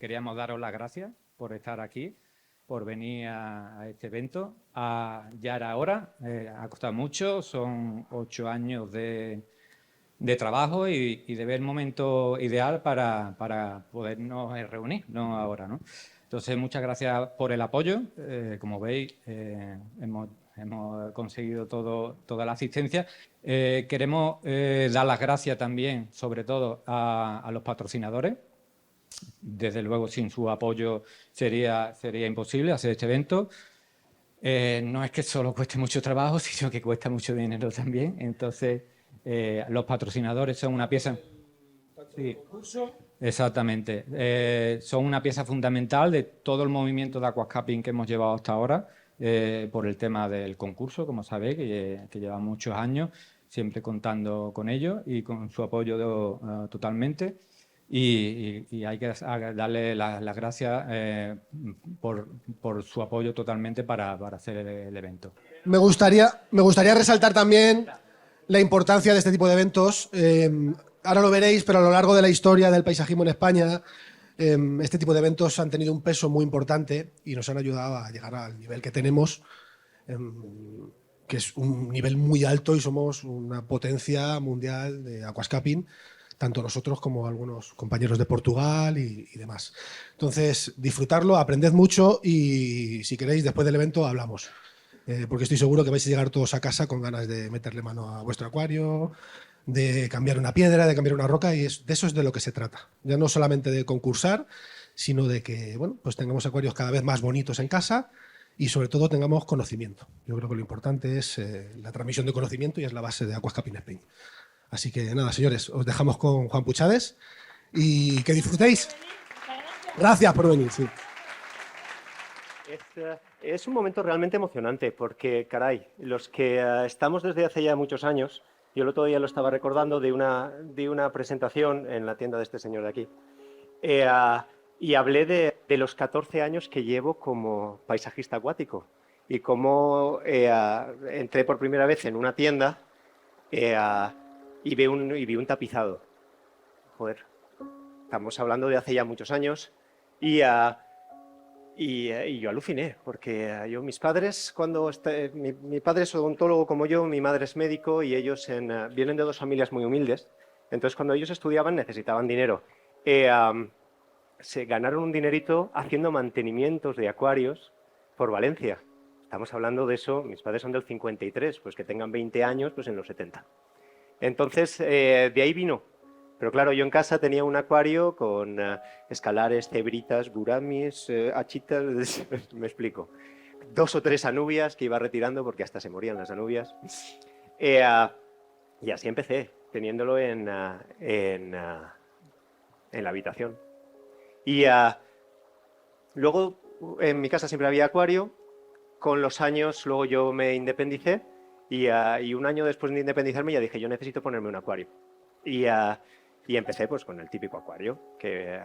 queríamos daros las gracias por estar aquí, por venir a este evento. Ya era hora, ha costado mucho, son 8 años de trabajo y de ver el momento ideal para podernos reunir, no ahora, ¿no? Entonces, muchas gracias por el apoyo. Como veis, hemos conseguido toda la asistencia. Queremos dar las gracias también, sobre todo, a los patrocinadores. Desde luego, sin su apoyo sería imposible hacer este evento. No es que solo cueste mucho trabajo, sino que cuesta mucho dinero también. Entonces, los patrocinadores son una pieza... Sí, exactamente. Son una pieza fundamental de todo el movimiento de aquascaping que hemos llevado hasta ahora, por el tema del concurso, como sabéis, que lleva muchos años, siempre contando con ellos y con su apoyo totalmente. Y hay que darle las gracias por su apoyo totalmente para hacer el evento. Me gustaría resaltar también la importancia de este tipo de eventos. Ahora lo veréis, pero a lo largo de la historia del paisajismo en España, este tipo de eventos han tenido un peso muy importante y nos han ayudado a llegar al nivel que tenemos, que es un nivel muy alto y somos una potencia mundial de aquascaping, tanto nosotros como algunos compañeros de Portugal y demás. Entonces, disfrutarlo, aprended mucho y si queréis, después del evento hablamos. Porque estoy seguro que vais a llegar todos a casa con ganas de meterle mano a vuestro acuario, de cambiar una piedra, de cambiar una roca, y de eso es de lo que se trata. Ya no solamente de concursar, sino de que bueno, pues tengamos acuarios cada vez más bonitos en casa y sobre todo tengamos conocimiento. Yo creo que lo importante es la transmisión de conocimiento y es la base de Aquascaping Spain. Así que nada, señores, os dejamos con Juan Puchades y que disfrutéis. Gracias por venir. Sí. Es un momento realmente emocionante porque, caray, los que estamos desde hace ya muchos años, yo el otro día lo estaba recordando de una presentación en la tienda de este señor de aquí, y hablé de los 14 años que llevo como paisajista acuático y cómo entré por primera vez en una tienda y vi un tapizado. Joder, estamos hablando de hace ya muchos años y yo aluciné, porque mis padres, mi padre es odontólogo como yo, mi madre es médico y ellos vienen de dos familias muy humildes. Entonces, cuando ellos estudiaban, necesitaban dinero. Se ganaron un dinerito haciendo mantenimientos de acuarios por Valencia. Estamos hablando de eso, mis padres son del 53, pues que tengan 20 años, pues en los 70. Entonces, de ahí vino. Pero claro, yo en casa tenía un acuario con escalares, cebritas, guramis, achitas, me explico. 2 o 3 anubias que iba retirando porque hasta se morían las anubias. Y así empecé, teniéndolo en la habitación. Y luego en mi casa siempre había acuario. Con los años luego yo me independicé y un año después de independizarme ya dije, yo necesito ponerme un acuario. Y empecé pues con el típico acuario, que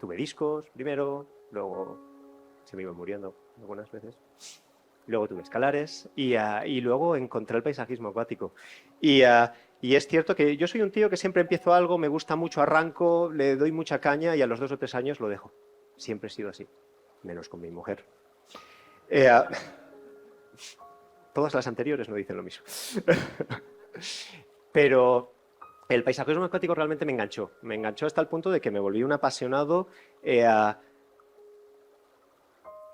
tuve discos primero, luego se me iban muriendo algunas veces. Luego tuve escalares y luego encontré el paisajismo acuático. Y es cierto que yo soy un tío que siempre empiezo algo, me gusta mucho, arranco, le doy mucha caña y a los 2 o 3 años lo dejo. Siempre he sido así, menos con mi mujer. Todas las anteriores no dicen lo mismo. Pero el paisajismo acuático realmente me enganchó. Me enganchó hasta el punto de que me volví un apasionado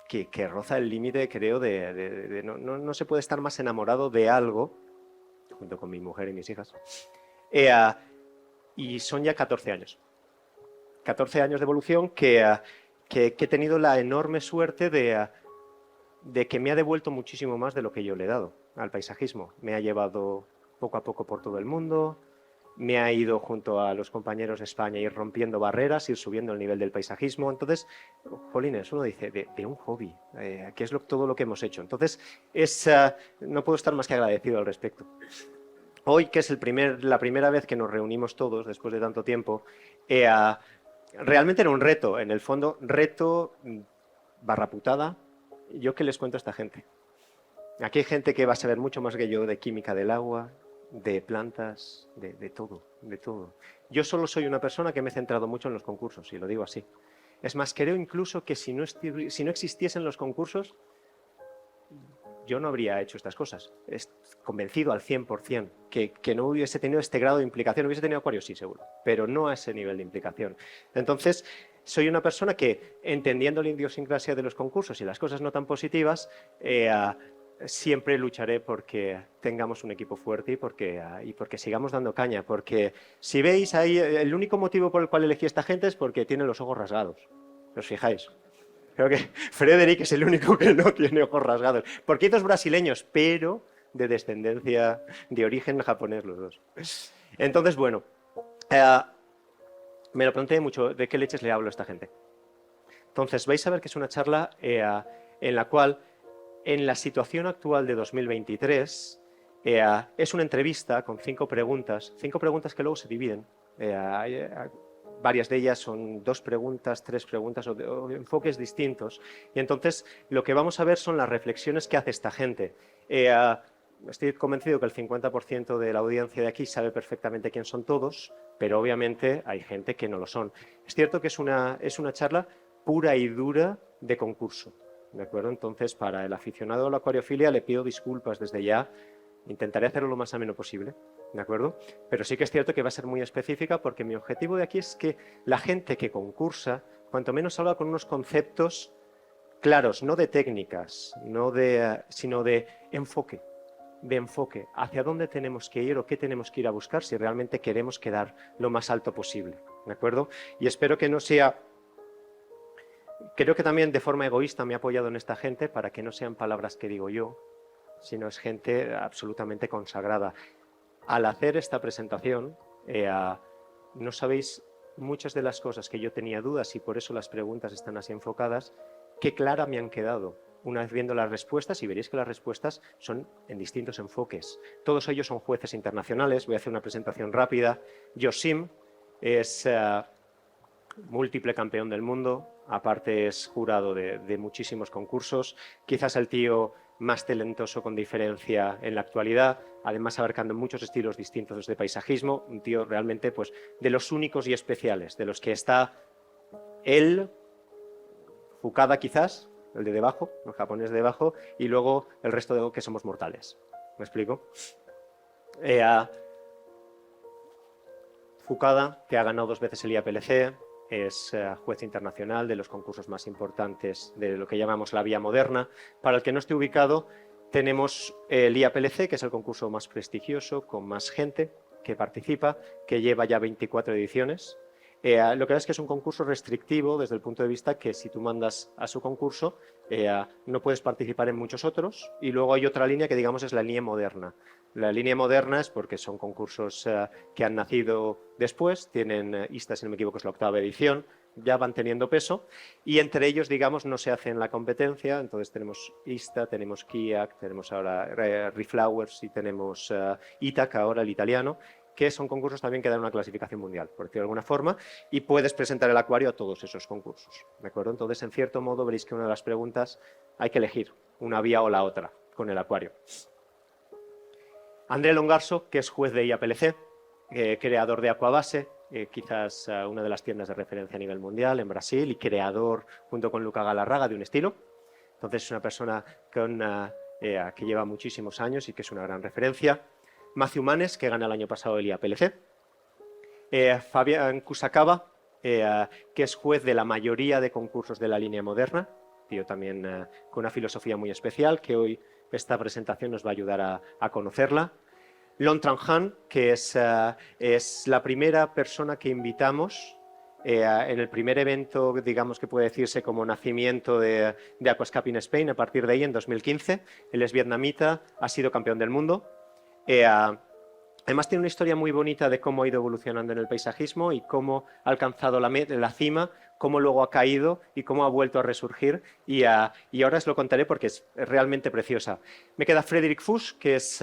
que roza el límite, creo, no se puede estar más enamorado de algo, junto con mi mujer y mis hijas. Y son ya 14 años. 14 años de evolución que he tenido la enorme suerte de que me ha devuelto muchísimo más de lo que yo le he dado al paisajismo. Me ha llevado poco a poco por todo el mundo, me ha ido junto a los compañeros de España ir rompiendo barreras, ir subiendo el nivel del paisajismo. Entonces, jolines, uno dice, de un hobby, ¿qué es todo lo que hemos hecho? Entonces, no puedo estar más que agradecido al respecto. Hoy, que es la primera vez que nos reunimos todos después de tanto tiempo, realmente era un reto, en el fondo, reto barra putada. ¿Yo qué les cuento a esta gente? Aquí hay gente que va a saber mucho más que yo de química del agua, de plantas, de todo, de todo. Yo solo soy una persona que me he centrado mucho en los concursos, y lo digo así. Es más, creo incluso que si no existiesen los concursos, yo no habría hecho estas cosas. Es convencido al 100% que no hubiese tenido este grado de implicación. Hubiese tenido acuario, sí, seguro, pero no a ese nivel de implicación. Entonces, soy una persona que, entendiendo la idiosincrasia de los concursos y las cosas no tan positivas, siempre lucharé porque tengamos un equipo fuerte y porque sigamos dando caña. Porque si veis ahí, el único motivo por el cual elegí a esta gente es porque tiene los ojos rasgados. ¿Os fijáis? Creo que Frederick es el único que no tiene ojos rasgados. Porquitos brasileños, pero de descendencia, de origen japonés los dos. Entonces, bueno, me lo planteé mucho, ¿de qué leches le hablo a esta gente? Entonces, vais a ver que es una charla en la cual, en la situación actual de 2023, es una entrevista con 5 preguntas que luego se dividen. Varias de ellas son 2 preguntas, 3 preguntas o enfoques distintos. Y entonces lo que vamos a ver son las reflexiones que hace esta gente. Estoy convencido que el 50% de la audiencia de aquí sabe perfectamente quién son todos, pero obviamente hay gente que no lo son. Es cierto que es una charla pura y dura de concurso, ¿de acuerdo? Entonces, para el aficionado a la acuariofilia le pido disculpas desde ya. Intentaré hacerlo lo más ameno posible, ¿de acuerdo? Pero sí que es cierto que va a ser muy específica porque mi objetivo de aquí es que la gente que concursa, cuanto menos salga con unos conceptos claros, no de técnicas, sino de enfoque, hacia dónde tenemos que ir o qué tenemos que ir a buscar si realmente queremos quedar lo más alto posible, ¿de acuerdo? Y espero que no sea... Creo que también de forma egoísta me he apoyado en esta gente para que no sean palabras que digo yo, sino es gente absolutamente consagrada. Al hacer esta presentación, no sabéis muchas de las cosas que yo tenía dudas y por eso las preguntas están así enfocadas, qué clara me han quedado una vez viendo las respuestas, y veréis que las respuestas son en distintos enfoques. Todos ellos son jueces internacionales. Voy a hacer una presentación rápida. Yosim es múltiple campeón del mundo, aparte es jurado de muchísimos concursos, quizás el tío más talentoso con diferencia en la actualidad, además abarcando muchos estilos distintos de paisajismo, un tío realmente pues, de los únicos y especiales, de los que está él, Fukada quizás, el de debajo, el japonés de debajo, y luego el resto de que somos mortales. ¿Me explico? Fukada, que ha ganado 2 veces el IAPLC, es juez internacional de los concursos más importantes de lo que llamamos la vía moderna. Para el que no esté ubicado, tenemos el IAPLC, que es el concurso más prestigioso, con más gente que participa, que lleva ya 24 ediciones. Lo que es que es un concurso restrictivo desde el punto de vista que si tú mandas a su concurso no puedes participar en muchos otros, y luego hay otra línea que digamos es la línea moderna. La línea moderna es porque son concursos que han nacido después, tienen ISTA, si no me equivoco, es la 8ª edición, ya van teniendo peso, y entre ellos, digamos, no se hacen la competencia. Entonces tenemos ISTA, tenemos KIAC, tenemos ahora Reflowers y tenemos ITAC, ahora el italiano, que son concursos también que dan una clasificación mundial, por decirlo de alguna forma, y puedes presentar el acuario a todos esos concursos, ¿de acuerdo? Entonces, en cierto modo, veréis que una de las preguntas hay que elegir una vía o la otra con el acuario. André Longarso, que es juez de IAPLC, creador de Aquabase, quizás una de las tiendas de referencia a nivel mundial en Brasil, y creador, junto con Luca Galarraga, de un estilo. Entonces, es una persona que lleva muchísimos años y que es una gran referencia. Matthew Manes, que gana el año pasado el IAPLC. Fabián Kusakawa, que es juez de la mayoría de concursos de la línea moderna, tío también con una filosofía muy especial, que hoy esta presentación nos va a ayudar a conocerla. Lon Tran Han, que es la primera persona que invitamos en el primer evento, digamos que puede decirse como nacimiento de Aquascaping Spain, a partir de ahí, en 2015. Él es vietnamita, ha sido campeón del mundo. Además tiene una historia muy bonita de cómo ha ido evolucionando en el paisajismo y cómo ha alcanzado la cima, cómo luego ha caído y cómo ha vuelto a resurgir, y ahora os lo contaré porque es realmente preciosa. Me queda Frederick Fuchs, que es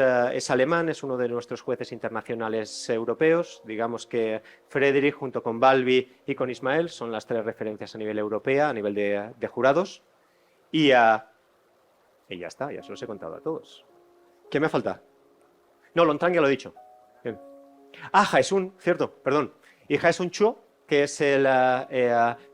alemán, es uno de nuestros jueces internacionales europeos. Digamos que Frederick, junto con Balbi y con Ismael, son las 3 referencias a nivel europeo, a nivel de jurados. Y ya está, ya se los he contado a todos. ¿Qué me falta? No, Lontran ya lo he dicho. Bien. Jaesun, cierto, perdón. Y Jaesun Cho, que es el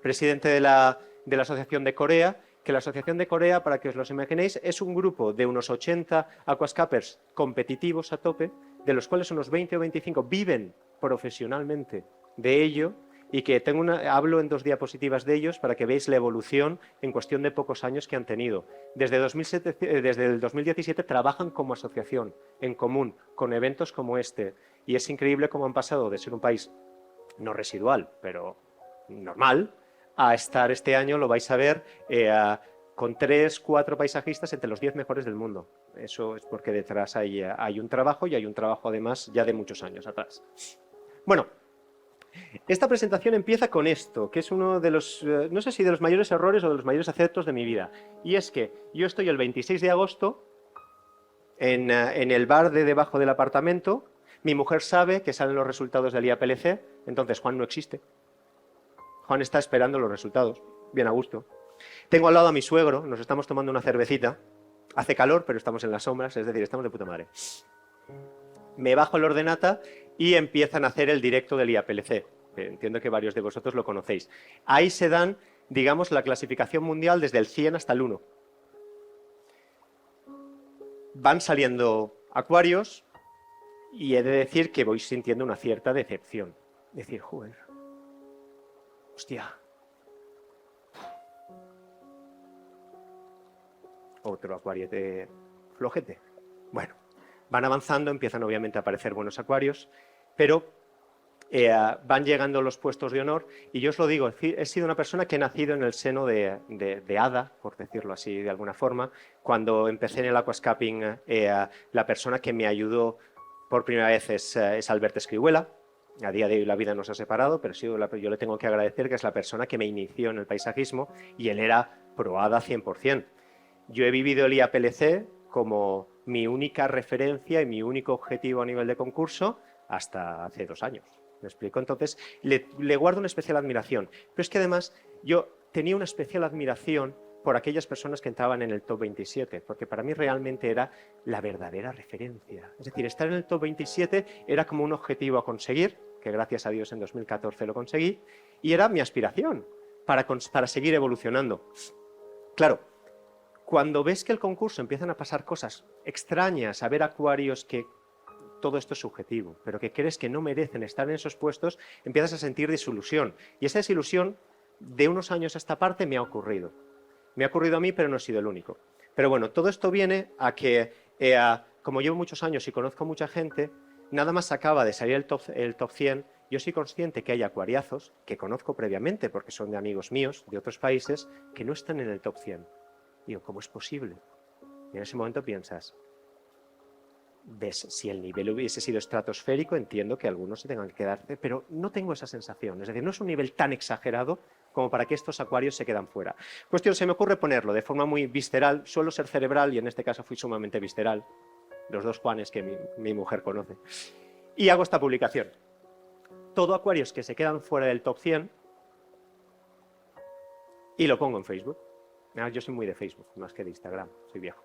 presidente de la Asociación de Corea, que la Asociación de Corea, para que os los imaginéis, es un grupo de unos 80 aquascapers competitivos a tope, de los cuales unos 20 o 25 viven profesionalmente de ello, y que hablo en 2 diapositivas de ellos para que veáis la evolución en cuestión de pocos años que han tenido. Desde el 2017 trabajan como asociación, en común, con eventos como este, y es increíble cómo han pasado de ser un país no residual, pero normal, a estar este año, lo vais a ver, con 3, 4 paisajistas entre los 10 mejores del mundo. Eso es porque detrás hay un trabajo, y hay un trabajo además ya de muchos años atrás. Bueno, esta presentación empieza con esto, que es uno de los, no sé si de los mayores errores o de los mayores aciertos de mi vida. Y es que yo estoy el 26 de agosto en el bar de debajo del apartamento. Mi mujer sabe que salen los resultados del IAPLC, entonces Juan no existe. Juan está esperando los resultados, bien a gusto. Tengo al lado a mi suegro, nos estamos tomando una cervecita. Hace calor, pero estamos en las sombras, es decir, estamos de puta madre. Me bajo el ordenata y empiezan a hacer el directo del IAPLC. Entiendo que varios de vosotros lo conocéis. Ahí se dan, digamos, la clasificación mundial desde el 100 hasta el 1. Van saliendo acuarios y he de decir que voy sintiendo una cierta decepción. Decir, joder, hostia. Otro acuariete flojete. Bueno, van avanzando, empiezan obviamente a aparecer buenos acuarios, pero van llegando los puestos de honor, y yo os lo digo, he sido una persona que he nacido en el seno de Ada, por decirlo así de alguna forma. Cuando empecé en el aquascaping, la persona que me ayudó por primera vez es Albert Escrihuela. A día de hoy la vida nos ha separado, pero yo le tengo que agradecer que es la persona que me inició en el paisajismo, y él era pro Ada 100%. Yo he vivido el IAPLC como mi única referencia y mi único objetivo a nivel de concurso hasta hace 2 años. ¿Me explico? Entonces, le guardo una especial admiración. Pero es que además yo tenía una especial admiración por aquellas personas que entraban en el top 27, porque para mí realmente era la verdadera referencia. Es decir, estar en el top 27 era como un objetivo a conseguir, que gracias a Dios en 2014 lo conseguí, y era mi aspiración para seguir evolucionando. Claro, cuando ves que el concurso empiezan a pasar cosas extrañas, a ver acuarios que todo esto es subjetivo, pero que crees que no merecen estar en esos puestos, empiezas a sentir desilusión. Y esa desilusión, de unos años a esta parte, me ha ocurrido. Me ha ocurrido a mí, pero no he sido el único. Pero bueno, todo esto viene a que, como llevo muchos años y conozco mucha gente, nada más acaba de salir el top 100, yo soy consciente que hay acuariazos, que conozco previamente porque son de amigos míos de otros países, que no están en el top 100. Digo, ¿cómo es posible? Y en ese momento piensas, ves, si el nivel hubiese sido estratosférico, entiendo que algunos se tengan que quedarse, pero no tengo esa sensación. Es decir, no es un nivel tan exagerado como para que estos acuarios se quedan fuera. Cuestión, se me ocurre ponerlo de forma muy visceral. Suelo ser cerebral y en este caso fui sumamente visceral. Los 2 Juanes que mi mujer conoce. Y hago esta publicación. Todo acuarios que se quedan fuera del top 100, y lo pongo en Facebook. Yo soy muy de Facebook, más que de Instagram, soy viejo.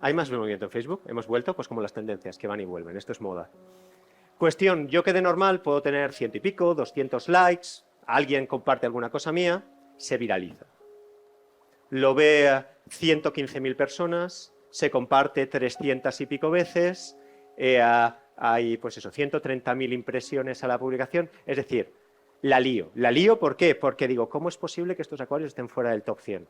Hay más movimiento en Facebook, hemos vuelto, pues como las tendencias que van y vuelven, esto es moda. Cuestión, yo que de normal puedo tener 100 y pico, 200 likes, alguien comparte alguna cosa mía, se viraliza. Lo ve 115.000 personas, se comparte 300 y pico veces, hay pues eso, 130.000 impresiones a la publicación, es decir, la lío. ¿La lío por qué? Porque digo, ¿cómo es posible que estos acuarios estén fuera del top 100?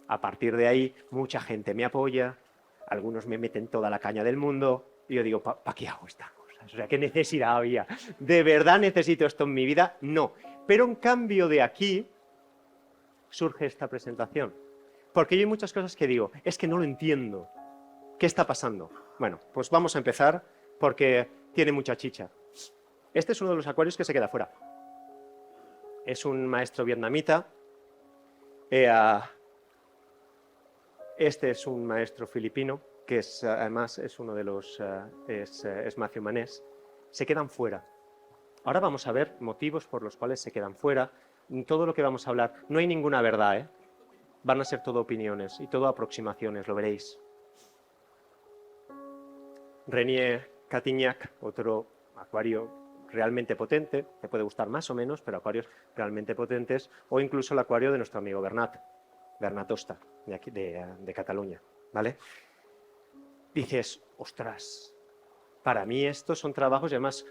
A partir de ahí, mucha gente me apoya, algunos me meten toda la caña del mundo, y yo digo, ¿para qué hago estas cosas? O sea, ¿qué necesidad había? ¿De verdad necesito esto en mi vida? No. Pero en cambio de aquí surge esta presentación. Porque yo hay muchas cosas que digo, es que no lo entiendo. ¿Qué está pasando? Bueno, pues vamos a empezar porque tiene mucha chicha. Este es uno de los acuarios que se queda fuera. Es un maestro vietnamita. Este es un maestro filipino, que además es uno de los, es Matthew Manés. Se quedan fuera. Ahora vamos a ver motivos por los cuales se quedan fuera. Todo lo que vamos a hablar, no hay ninguna verdad, ¿eh? Van a ser todo opiniones y todo aproximaciones, lo veréis. René Catignac, otro acuario realmente potente, te puede gustar más o menos, pero acuarios realmente potentes, o incluso el acuario de nuestro amigo Bernat Osta, de aquí, de Cataluña, ¿vale? Dices, ostras, para mí estos son trabajos, y además,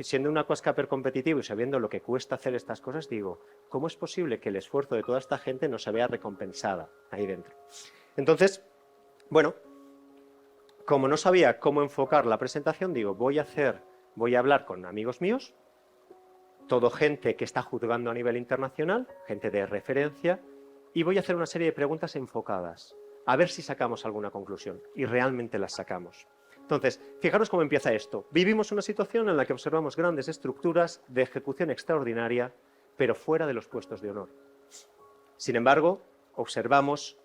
siendo un aquascaper competitivo y sabiendo lo que cuesta hacer estas cosas, digo, ¿cómo es posible que el esfuerzo de toda esta gente no se vea recompensada ahí dentro? Entonces, bueno, como no sabía cómo enfocar la presentación, digo, voy a hablar con amigos míos, todo gente que está juzgando a nivel internacional, gente de referencia, y voy a hacer una serie de preguntas enfocadas, a ver si sacamos alguna conclusión, y realmente las sacamos. Entonces, fijaros cómo empieza esto. Vivimos una situación en la que observamos grandes estructuras de ejecución extraordinaria, pero fuera de los puestos de honor. Sin embargo, observamos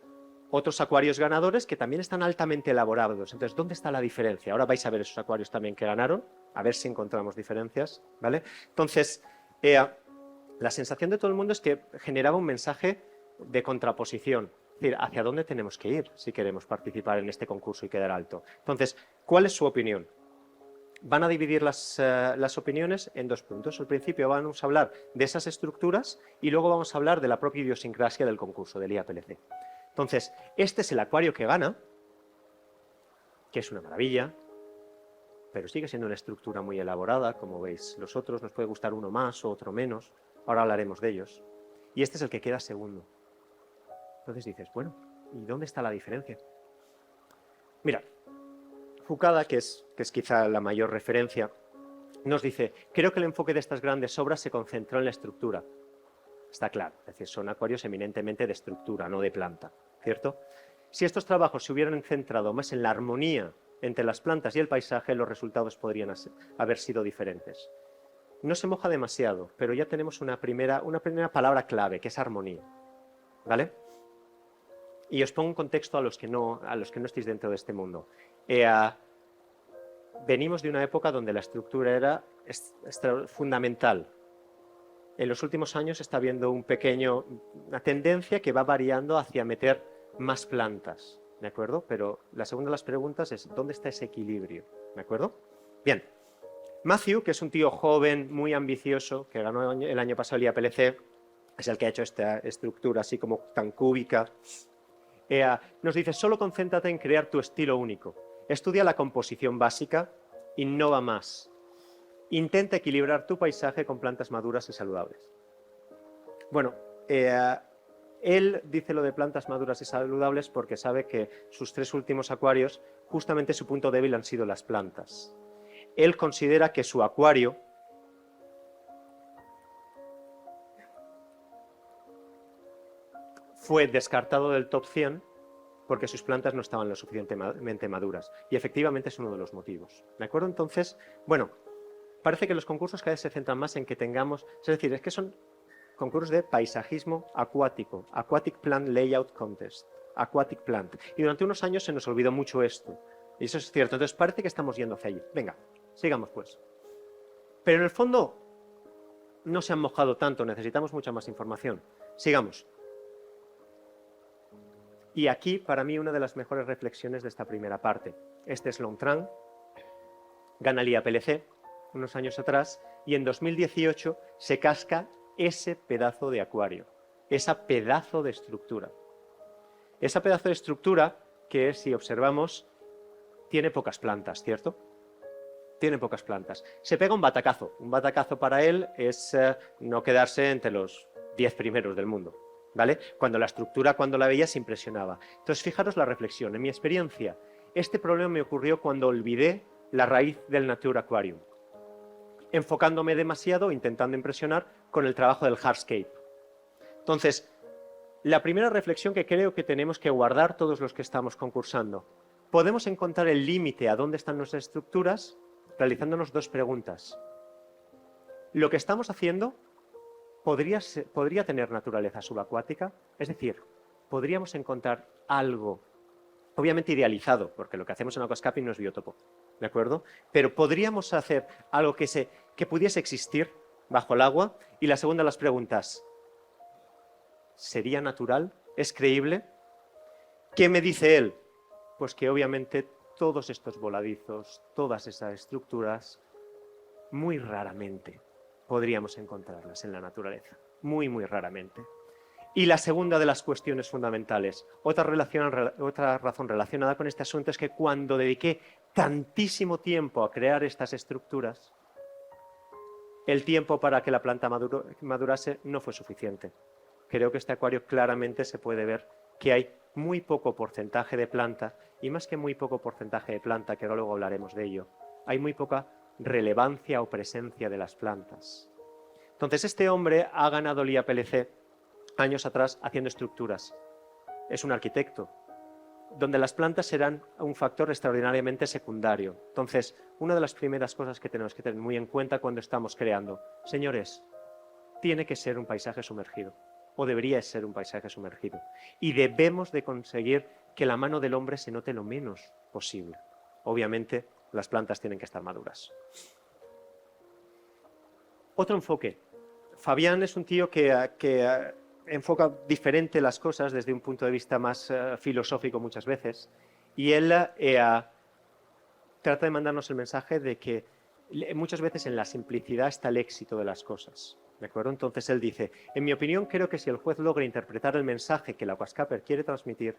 otros acuarios ganadores que también están altamente elaborados. Entonces, ¿dónde está la diferencia? Ahora vais a ver esos acuarios también que ganaron, a ver si encontramos diferencias, ¿vale? Entonces, la sensación de todo el mundo es que generaba un mensaje de contraposición. Es decir, ¿hacia dónde tenemos que ir si queremos participar en este concurso y quedar alto? Entonces, ¿cuál es su opinión? Van a dividir las opiniones en dos puntos. Al principio vamos a hablar de esas estructuras y luego vamos a hablar de la propia idiosincrasia del concurso, del IAPLC. Entonces, este es el acuario que gana, que es una maravilla, pero sigue siendo una estructura muy elaborada, como veis. Los otros nos puede gustar uno más o otro menos, ahora hablaremos de ellos. Y este es el que queda segundo. Entonces dices, bueno, ¿y dónde está la diferencia? Mira, Fucada, que es quizá la mayor referencia, nos dice, creo que el enfoque de estas grandes obras se concentró en la estructura. Está claro, es decir, son acuarios eminentemente de estructura, no de planta, ¿cierto? Si estos trabajos se hubieran centrado más en la armonía entre las plantas y el paisaje, los resultados podrían haber sido diferentes. No se moja demasiado, pero ya tenemos una primera palabra clave, que es armonía, ¿vale? Y os pongo un contexto a los que no estéis dentro de este mundo. Venimos de una época donde la estructura era fundamental. En los últimos años está habiendo una tendencia que va variando hacia meter más plantas, ¿de acuerdo? Pero la segunda de las preguntas es, ¿dónde está ese equilibrio? ¿De acuerdo? Bien. Matthew, que es un tío joven, muy ambicioso, que ganó el año pasado el IAPLC, es el que ha hecho esta estructura así como tan cúbica, nos dice, solo concéntrate en crear tu estilo único. Estudia la composición básica, innova más. Intenta equilibrar tu paisaje con plantas maduras y saludables. Bueno, él dice lo de plantas maduras y saludables porque sabe que sus 3 últimos acuarios, justamente su punto débil han sido las plantas. Él considera que su acuario fue descartado del top 100 porque sus plantas no estaban lo suficientemente maduras. Y efectivamente es uno de los motivos. ¿De acuerdo? Entonces, bueno, parece que los concursos cada vez se centran más en que tengamos... Es decir, es que son concursos de paisajismo acuático, Aquatic Plant Layout Contest, Aquatic Plant. Y durante unos años se nos olvidó mucho esto. Y eso es cierto. Entonces parece que estamos yendo hacia allí. Venga, sigamos pues. Pero en el fondo no se han mojado tanto, necesitamos mucha más información. Sigamos. Y aquí, para mí, una de las mejores reflexiones de esta primera parte. Este es Long Tran, gana el IAPLC unos años atrás, y en 2018 se casca ese pedazo de acuario, esa pedazo de estructura. Esa pedazo de estructura que, si observamos, tiene pocas plantas, ¿cierto? Tiene pocas plantas. Se pega un batacazo. Un batacazo para él es no quedarse entre los 10 primeros del mundo, ¿vale? Cuando la estructura, cuando la veía, se impresionaba. Entonces, fijaros la reflexión. En mi experiencia, este problema me ocurrió cuando olvidé la raíz del Nature Aquarium, enfocándome demasiado, intentando impresionar con el trabajo del hardscape. Entonces, la primera reflexión que creo que tenemos que guardar todos los que estamos concursando, podemos encontrar el límite a dónde están nuestras estructuras realizándonos 2 preguntas. ¿Lo que estamos haciendo podría tener naturaleza subacuática? Es decir, podríamos encontrar algo, obviamente idealizado, porque lo que hacemos en aquascaping no es biótopo, ¿de acuerdo? Pero podríamos hacer algo que pudiese existir bajo el agua. Y la segunda de las preguntas, ¿sería natural? ¿Es creíble? ¿Qué me dice él? Pues que obviamente todos estos voladizos, todas esas estructuras, muy raramente podríamos encontrarlas en la naturaleza. Muy, muy raramente. Y la segunda de las cuestiones fundamentales, otra razón relacionada con este asunto, es que cuando dediqué tantísimo tiempo a crear estas estructuras, el tiempo para que la planta madurase no fue suficiente. Creo que este acuario claramente se puede ver que hay muy poco porcentaje de planta, y más que muy poco porcentaje de planta, que ahora luego hablaremos de ello, hay muy poca relevancia o presencia de las plantas. Entonces este hombre ha ganado el IAPLC años atrás haciendo estructuras. Es un arquitecto, donde las plantas serán un factor extraordinariamente secundario. Entonces, una de las primeras cosas que tenemos que tener muy en cuenta cuando estamos creando, señores, tiene que ser un paisaje sumergido, o debería ser un paisaje sumergido. Y debemos de conseguir que la mano del hombre se note lo menos posible. Obviamente, las plantas tienen que estar maduras. Otro enfoque. Fabián es un tío que enfoca diferente las cosas desde un punto de vista más filosófico muchas veces, y él trata de mandarnos el mensaje de que muchas veces en la simplicidad está el éxito de las cosas. ¿De acuerdo? Entonces él dice, en mi opinión creo que si el juez logra interpretar el mensaje que el aquascaper quiere transmitir,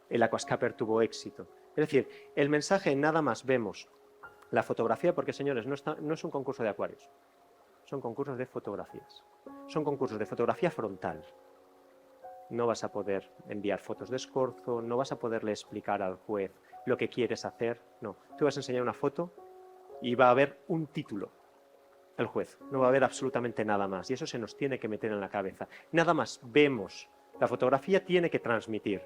el aquascaper tuvo éxito. Es decir, el mensaje nada más vemos la fotografía, porque señores, no es un concurso de acuarios, son concursos de fotografías, son concursos de fotografía frontal. No vas a poder enviar fotos de escorzo, no vas a poderle explicar al juez lo que quieres hacer, no. Tú vas a enseñar una foto y va a haber un título, el juez, no va a haber absolutamente nada más, y eso se nos tiene que meter en la cabeza. Nada más vemos, la fotografía tiene que transmitir.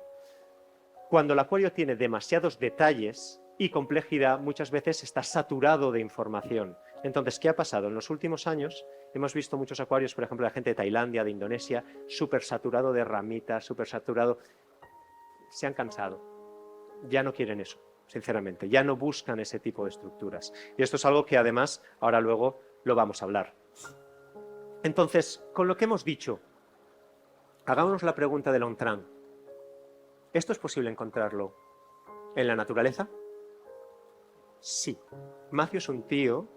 Cuando el acuario tiene demasiados detalles y complejidad, muchas veces está saturado de información. Entonces, ¿qué ha pasado? En los últimos años hemos visto muchos acuarios, por ejemplo, la gente de Tailandia, de Indonesia, súper saturado de ramitas, súper saturado. Se han cansado. Ya no quieren eso, sinceramente. Ya no buscan ese tipo de estructuras. Y esto es algo que además, ahora luego lo vamos a hablar. Entonces, con lo que hemos dicho, hagámonos la pregunta de Lontran. ¿Esto es posible encontrarlo en la naturaleza? Sí. Matthew es un tío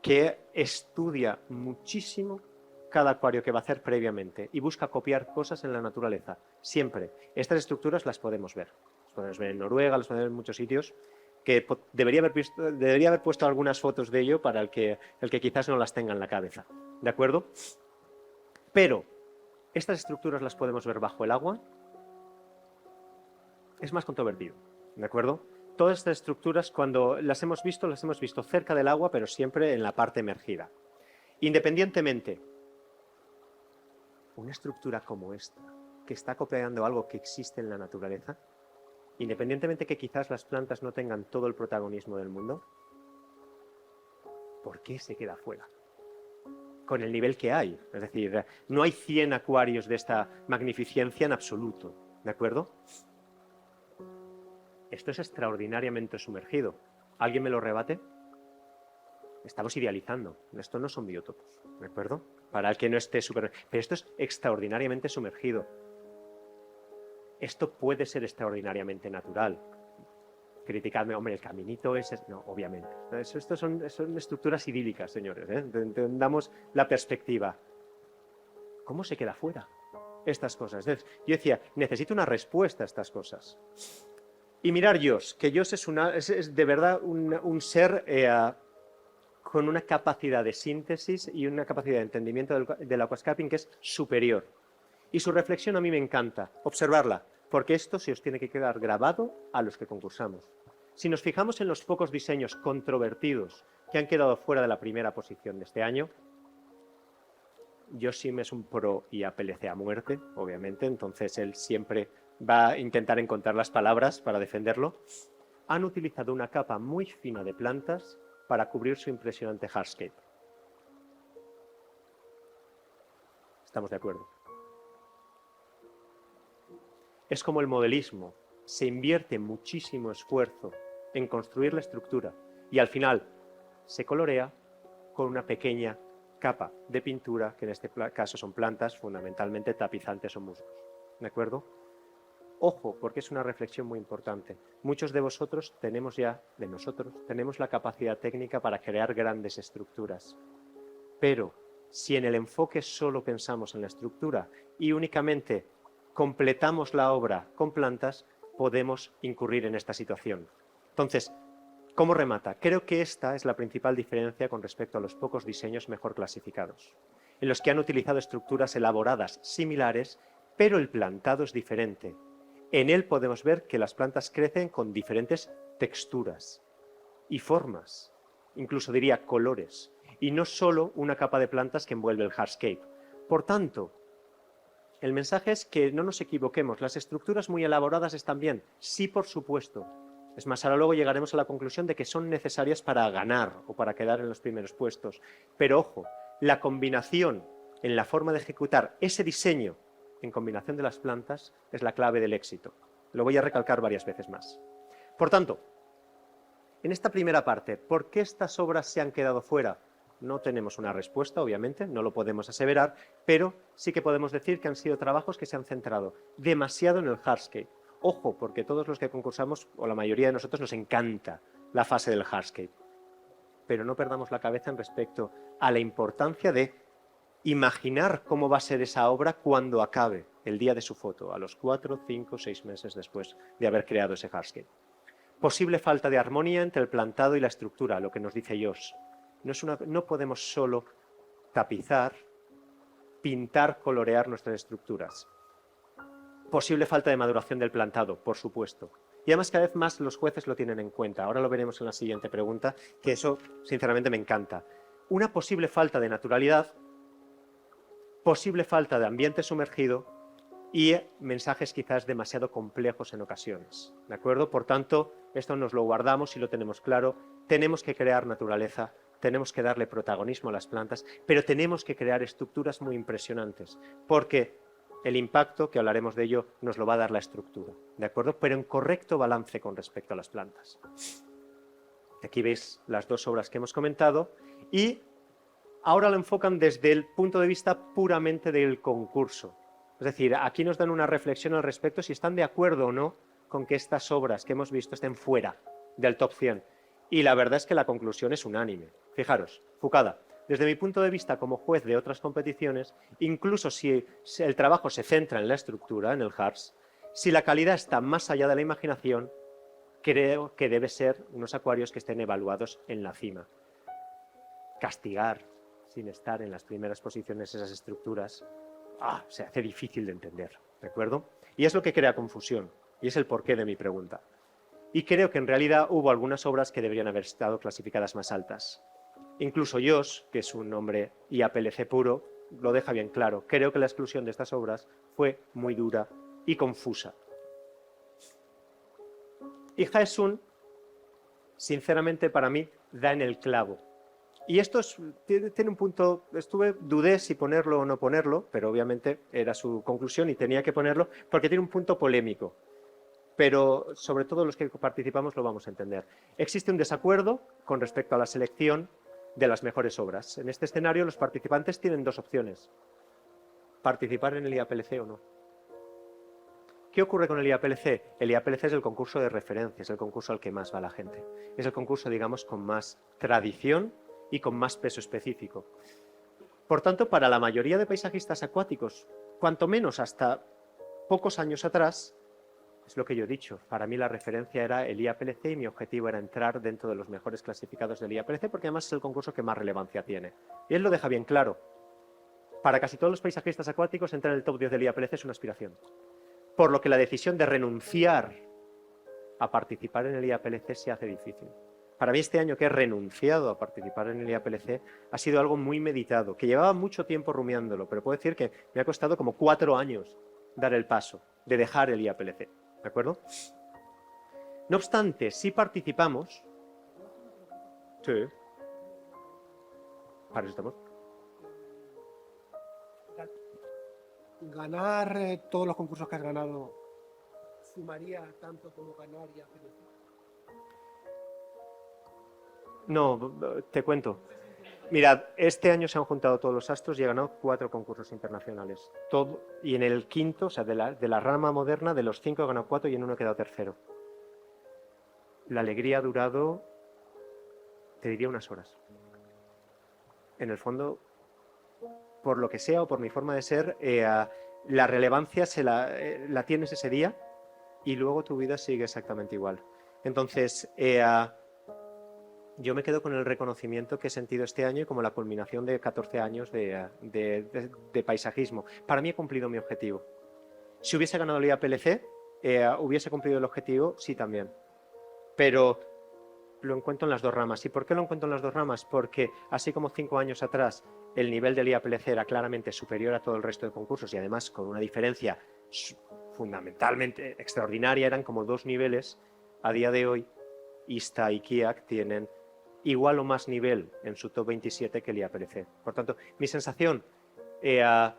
que estudia muchísimo cada acuario que va a hacer previamente y busca copiar cosas en la naturaleza, siempre. Estas estructuras las podemos ver. Las podemos ver en Noruega, las podemos ver en muchos sitios, que debería haber puesto algunas fotos de ello para el que quizás no las tenga en la cabeza. ¿De acuerdo? Pero, ¿estas estructuras las podemos ver bajo el agua? Es más controvertido, ¿de acuerdo? Todas estas estructuras, cuando las hemos visto cerca del agua, pero siempre en la parte emergida. Independientemente, una estructura como esta, que está copiando algo que existe en la naturaleza, independientemente que quizás las plantas no tengan todo el protagonismo del mundo, ¿por qué se queda fuera? Con el nivel que hay. Es decir, no hay 100 acuarios de esta magnificencia en absoluto, ¿de acuerdo? Esto es extraordinariamente sumergido. ¿Alguien me lo rebate? Estamos idealizando. Esto no son biótopos, ¿de acuerdo? Para el que no esté súper... Pero esto es extraordinariamente sumergido. Esto puede ser extraordinariamente natural. Criticadme, hombre, el caminito ese... No, obviamente. Esto son estructuras idílicas, señores, ¿eh? Entendamos la perspectiva. ¿Cómo se queda fuera estas cosas? Entonces, yo decía, necesito una respuesta a estas cosas. Y mirar Josh, que Josh es de verdad un ser con una capacidad de síntesis y una capacidad de entendimiento del aquascaping que es superior. Y su reflexión a mí me encanta, observarla, porque esto se os tiene que quedar grabado a los que concursamos. Si nos fijamos en los pocos diseños controvertidos que han quedado fuera de la primera posición de este año, Josh Sim es un pro IAPLC a muerte, obviamente, entonces él siempre va a intentar encontrar las palabras para defenderlo. Han utilizado una capa muy fina de plantas para cubrir su impresionante hardscape. ¿Estamos de acuerdo? Es como el modelismo. Se invierte muchísimo esfuerzo en construir la estructura y al final se colorea con una pequeña capa de pintura, que en este caso son plantas, fundamentalmente tapizantes o musgos. ¿De acuerdo? Ojo, porque es una reflexión muy importante. Muchos de vosotros tenemos tenemos la capacidad técnica para crear grandes estructuras. Pero si en el enfoque solo pensamos en la estructura y únicamente completamos la obra con plantas, podemos incurrir en esta situación. Entonces, ¿cómo remata? Creo que esta es la principal diferencia con respecto a los pocos diseños mejor clasificados, en los que han utilizado estructuras elaboradas similares, pero el plantado es diferente. En él podemos ver que las plantas crecen con diferentes texturas y formas, incluso diría colores, y no solo una capa de plantas que envuelve el hardscape. Por tanto, el mensaje es que no nos equivoquemos, las estructuras muy elaboradas están bien, sí, por supuesto. Es más, ahora luego llegaremos a la conclusión de que son necesarias para ganar o para quedar en los primeros puestos. Pero ojo, la combinación en la forma de ejecutar ese diseño en combinación de las plantas es la clave del éxito. Lo voy a recalcar varias veces más. Por tanto, en esta primera parte, ¿por qué estas obras se han quedado fuera? No tenemos una respuesta, obviamente, no lo podemos aseverar, pero sí que podemos decir que han sido trabajos que se han centrado demasiado en el hardscape. Ojo, porque todos los que concursamos, o la mayoría de nosotros, nos encanta la fase del hardscape. Pero no perdamos la cabeza en respecto a la importancia de imaginar cómo va a ser esa obra cuando acabe el día de su foto, a los 4, 5, 6 meses después de haber creado ese hardscape. Posible falta de armonía entre el plantado y la estructura, lo que nos dice Josh. No podemos solo tapizar, pintar, colorear nuestras estructuras. Posible falta de maduración del plantado, por supuesto. Y además cada vez más los jueces lo tienen en cuenta. Ahora lo veremos en la siguiente pregunta, que eso sinceramente me encanta. Una posible falta de naturalidad, posible falta de ambiente sumergido y mensajes quizás demasiado complejos en ocasiones. ¿De acuerdo? Por tanto, esto nos lo guardamos y lo tenemos claro. Tenemos que crear naturaleza, tenemos que darle protagonismo a las plantas, pero tenemos que crear estructuras muy impresionantes, porque el impacto, que hablaremos de ello, nos lo va a dar la estructura, ¿de acuerdo? Pero en correcto balance con respecto a las plantas. Aquí veis las dos obras que hemos comentado y ahora lo enfocan desde el punto de vista puramente del concurso. Es decir, aquí nos dan una reflexión al respecto si están de acuerdo o no con que estas obras que hemos visto estén fuera del top 100. Y la verdad es que la conclusión es unánime. Fijaros, Fucada, desde mi punto de vista como juez de otras competiciones, incluso si el trabajo se centra en la estructura, en el HARS, si la calidad está más allá de la imaginación, creo que debe ser unos acuarios que estén evaluados en la cima. Castigar sin estar en las primeras posiciones esas estructuras, se hace difícil de entender, ¿de acuerdo? Y es lo que crea confusión, y es el porqué de mi pregunta. Y creo que en realidad hubo algunas obras que deberían haber estado clasificadas más altas. Incluso Josh, que es un hombre IAPLC puro, lo deja bien claro. Creo que la exclusión de estas obras fue muy dura y confusa. Y Jaesun, sinceramente para mí, da en el clavo. Y esto tiene un punto, dudé si ponerlo o no ponerlo, pero obviamente era su conclusión y tenía que ponerlo porque tiene un punto polémico. Pero sobre todo los que participamos lo vamos a entender. Existe un desacuerdo con respecto a la selección de las mejores obras. En este escenario los participantes tienen dos opciones: participar en el IAPLC o no. ¿Qué ocurre con el IAPLC? El IAPLC es el concurso de referencia, es el concurso al que más va la gente. Es el concurso, digamos, con más tradición y con más peso específico. Por tanto, para la mayoría de paisajistas acuáticos, cuanto menos hasta pocos años atrás, es lo que yo he dicho, para mí la referencia era el IAPLC y mi objetivo era entrar dentro de los mejores clasificados del IAPLC porque además es el concurso que más relevancia tiene. Y él lo deja bien claro. Para casi todos los paisajistas acuáticos entrar en el top 10 del IAPLC es una aspiración. Por lo que la decisión de renunciar a participar en el IAPLC se hace difícil. Para mí este año que he renunciado a participar en el IAPLC ha sido algo muy meditado, que llevaba mucho tiempo rumiándolo, pero puedo decir que me ha costado como 4 años dar el paso de dejar el IAPLC. ¿De acuerdo? No obstante, si participamos... Sí. Para eso estamos. ¿Ganar todos los concursos que has ganado sumaría tanto como ganar IAPLC? No, te cuento. Mirad, este año se han juntado todos los astros y he ganado 4 concursos internacionales. Todo, y en el quinto, o sea, de la rama moderna, de los 5 he ganado 4 y en uno he quedado tercero. La alegría ha durado, te diría, unas horas. En el fondo, por lo que sea o por mi forma de ser, la relevancia la tienes ese día y luego tu vida sigue exactamente igual. Entonces, yo me quedo con el reconocimiento que he sentido este año y como la culminación de 14 años de paisajismo. Para mí he cumplido mi objetivo. Si hubiese ganado el IAPLC, ¿hubiese cumplido el objetivo? Sí, también. Pero lo encuentro en las dos ramas. ¿Y por qué lo encuentro en las dos ramas? Porque así como 5 años atrás el nivel del IAPLC era claramente superior a todo el resto de concursos y además con una diferencia fundamentalmente extraordinaria, eran como 2 niveles, a día de hoy ISTA y KIAC tienen igual o más nivel en su top 27 que el IAPLC. Por tanto, mi sensación, que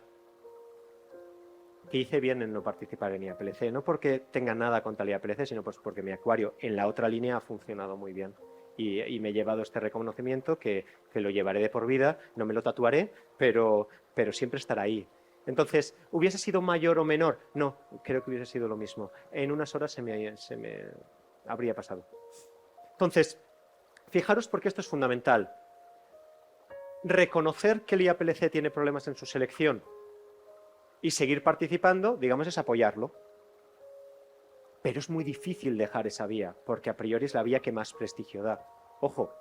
hice bien en no participar en IAPLC, no porque tenga nada contra el IAPLC, sino pues porque mi acuario en la otra línea ha funcionado muy bien. Y me he llevado este reconocimiento que lo llevaré de por vida, no me lo tatuaré, pero siempre estará ahí. Entonces, ¿hubiese sido mayor o menor? No, creo que hubiese sido lo mismo. En unas horas se me habría pasado. Entonces, fijaros porque esto es fundamental. Reconocer que el IAPLC tiene problemas en su selección y seguir participando, digamos, es apoyarlo. Pero es muy difícil dejar esa vía, porque a priori es la vía que más prestigio da. Ojo,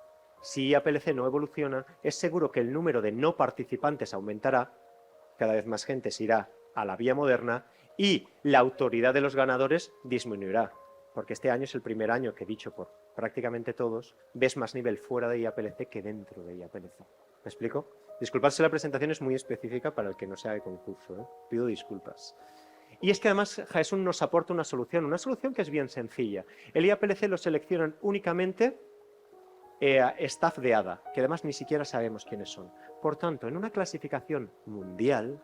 si IAPLC no evoluciona, es seguro que el número de no participantes aumentará, cada vez más gente se irá a la vía moderna y la autoridad de los ganadores disminuirá. Porque este año es el primer año que, dicho por prácticamente todos, ves más nivel fuera de IAPLC que dentro de IAPLC. ¿Me explico? Disculpad si la presentación es muy específica para el que no sea de concurso, ¿eh? Pido disculpas. Y es que además Jaesun nos aporta una solución que es bien sencilla. El IAPLC lo seleccionan únicamente staff de ADA, que además ni siquiera sabemos quiénes son. Por tanto, en una clasificación mundial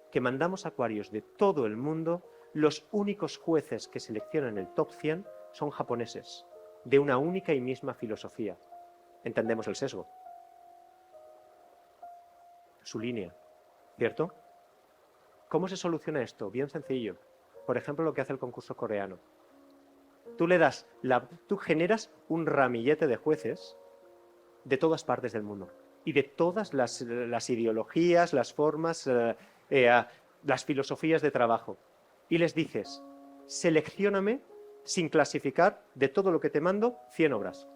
que mandamos acuarios de todo el mundo, los únicos jueces que seleccionan el top 100 son japoneses, de una única y misma filosofía. Entendemos el sesgo. Su línea, ¿cierto? ¿Cómo se soluciona esto? Bien sencillo. Por ejemplo, lo que hace el concurso coreano. Tú generas un ramillete de jueces de todas partes del mundo y de todas las ideologías, las formas, las filosofías de trabajo. Y les dices, seleccióname sin clasificar de todo lo que te mando 100 obras.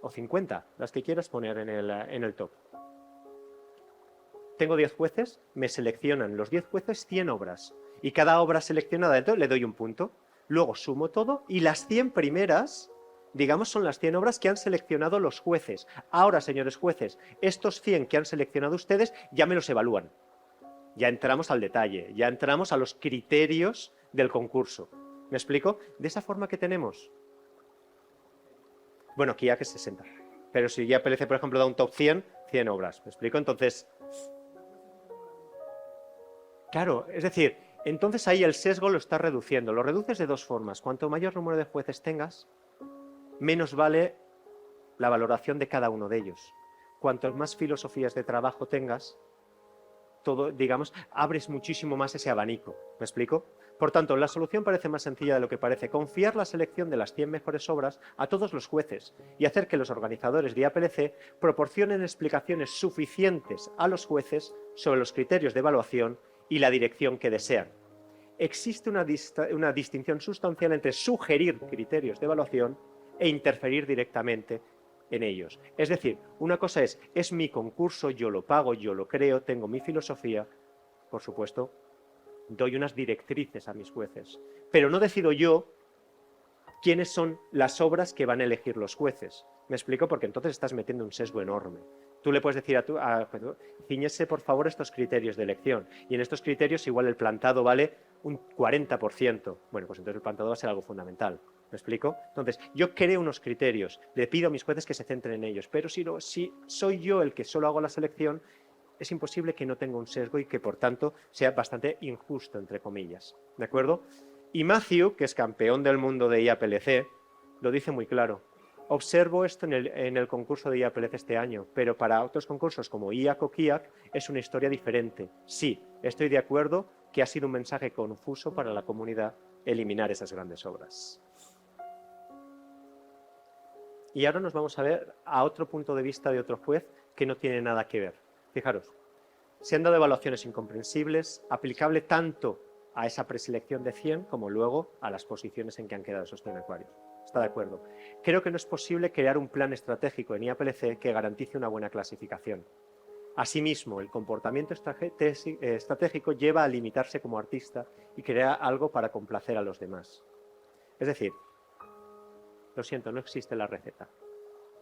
O 50, las que quieras poner en el top. Tengo 10 jueces, me seleccionan los 10 jueces 100 obras. Y cada obra seleccionada dentro le doy un punto. Luego sumo todo y las 100 primeras, digamos, son las 100 obras que han seleccionado los jueces. Ahora, señores jueces, estos 100 que han seleccionado ustedes ya me los evalúan. Ya entramos al detalle, ya entramos a los criterios del concurso. ¿Me explico? De esa forma que tenemos. Bueno, aquí ya que es 60. Pero si ya IAPLC, por ejemplo, da un top 100, 100 obras. ¿Me explico? Entonces, claro, es decir, entonces ahí el sesgo lo estás reduciendo. Lo reduces de dos formas. Cuanto mayor número de jueces tengas, menos vale la valoración de cada uno de ellos. Cuantas más filosofías de trabajo tengas, digamos, abres muchísimo más ese abanico. ¿Me explico? Por tanto, la solución parece más sencilla de lo que parece. Confiar la selección de las 100 mejores obras a todos los jueces y hacer que los organizadores de IAPLC proporcionen explicaciones suficientes a los jueces sobre los criterios de evaluación y la dirección que desean. Existe una distinción sustancial entre sugerir criterios de evaluación e interferir directamente en ellos. Es decir, una cosa es mi concurso, yo lo pago, yo lo creo, tengo mi filosofía, por supuesto, doy unas directrices a mis jueces, pero no decido yo quiénes son las obras que van a elegir los jueces. ¿Me explico? Porque entonces estás metiendo un sesgo enorme. Tú le puedes decir ciñese por favor estos criterios de elección, y en estos criterios igual el plantado vale un 40%. Bueno, pues entonces el plantado va a ser algo fundamental. ¿Me explico? Entonces, yo creo unos criterios, le pido a mis jueces que se centren en ellos, pero si soy yo el que solo hago la selección, es imposible que no tenga un sesgo y que, por tanto, sea bastante injusto, entre comillas. ¿De acuerdo? Y Matthew, que es campeón del mundo de IAPLC, lo dice muy claro. Observo esto en el concurso de IAPLC este año, pero para otros concursos como IAC o KIAC es una historia diferente. Sí, estoy de acuerdo que ha sido un mensaje confuso para la comunidad eliminar esas grandes obras. Y ahora nos vamos a ver a otro punto de vista de otro juez que no tiene nada que ver. Fijaros, se han dado evaluaciones incomprensibles, aplicable tanto a esa preselección de 100 como luego a las posiciones en que han quedado esos 100 acuarios. Está de acuerdo. Creo que no es posible crear un plan estratégico en IAPLC que garantice una buena clasificación. Asimismo, el comportamiento estratégico lleva a limitarse como artista y crear algo para complacer a los demás. Es decir, lo siento, no existe la receta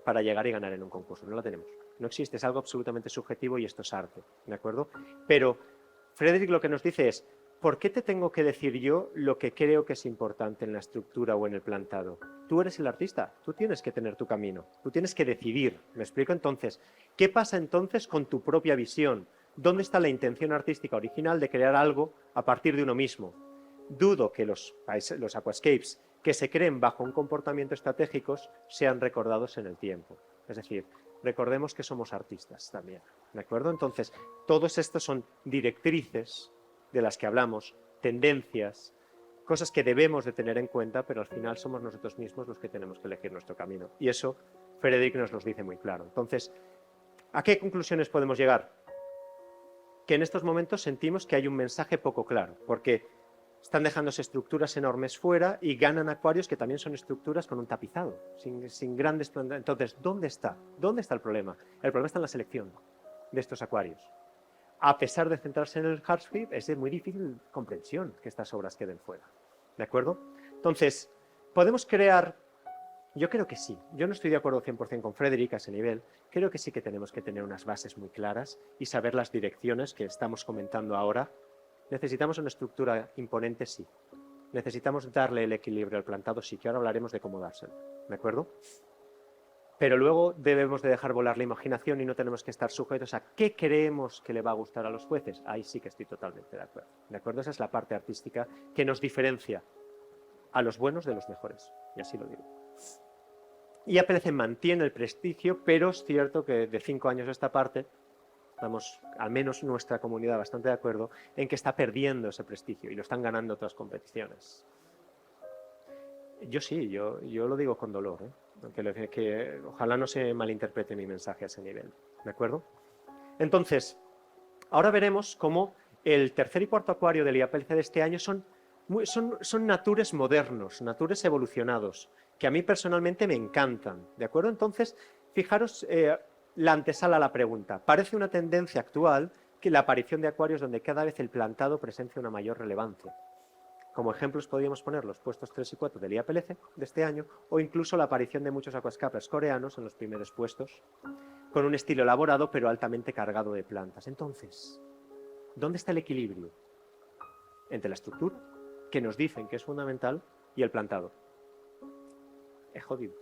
para llegar y ganar en un concurso, no la tenemos. No existe, es algo absolutamente subjetivo y esto es arte, ¿de acuerdo? Pero Frederick lo que nos dice es, ¿por qué te tengo que decir yo lo que creo que es importante en la estructura o en el plantado? Tú eres el artista, tú tienes que tener tu camino, tú tienes que decidir. ¿Me explico entonces? ¿Qué pasa entonces con tu propia visión? ¿Dónde está la intención artística original de crear algo a partir de uno mismo? Dudo que los aquascapes que se creen bajo un comportamiento estratégico sean recordados en el tiempo. Es decir, recordemos que somos artistas también, ¿de acuerdo? Entonces, todos estos son directrices de las que hablamos, tendencias, cosas que debemos de tener en cuenta, pero al final somos nosotros mismos los que tenemos que elegir nuestro camino. Y eso Frederick nos lo dice muy claro. Entonces, ¿a qué conclusiones podemos llegar? Que en estos momentos sentimos que hay un mensaje poco claro, porque están dejándose estructuras enormes fuera y ganan acuarios que también son estructuras con un tapizado, sin grandes plantas. Entonces, ¿dónde está? ¿Dónde está el problema? El problema está en la selección de estos acuarios. A pesar de centrarse en el hardscape, es de muy difícil comprensión que estas obras queden fuera. ¿De acuerdo? Entonces, ¿podemos crear? Yo creo que sí. Yo no estoy de acuerdo 100% con Frederick a ese nivel. Creo que sí que tenemos que tener unas bases muy claras y saber las direcciones que estamos comentando ahora. ¿Necesitamos una estructura imponente? Sí. ¿Necesitamos darle el equilibrio al plantado? Sí, que ahora hablaremos de cómo dárselo. ¿De acuerdo? Pero luego debemos de dejar volar la imaginación y no tenemos que estar sujetos a qué creemos que le va a gustar a los jueces. Ahí sí que estoy totalmente de acuerdo. ¿De acuerdo? Esa es la parte artística que nos diferencia a los buenos de los mejores. Y así lo digo. IAPLC mantiene el prestigio, pero es cierto que de 5 años a esta parte estamos, al menos nuestra comunidad, bastante de acuerdo en que está perdiendo ese prestigio y lo están ganando otras competiciones. Yo sí, yo lo digo con dolor, ¿eh? Que ojalá no se malinterprete mi mensaje a ese nivel, ¿de acuerdo? Entonces, ahora veremos cómo el tercer y cuarto acuario del IAPLC de este año son natures modernos, natures evolucionados, que a mí personalmente me encantan, ¿de acuerdo? Entonces, fijaros la antesala a la pregunta. Parece una tendencia actual que la aparición de acuarios donde cada vez el plantado presencia una mayor relevancia. Como ejemplos podríamos poner los puestos 3 y 4 del IAPLC de este año o incluso la aparición de muchos aquascapers coreanos en los primeros puestos con un estilo elaborado pero altamente cargado de plantas. Entonces, ¿dónde está el equilibrio entre la estructura, que nos dicen que es fundamental, y el plantado? Es jodido.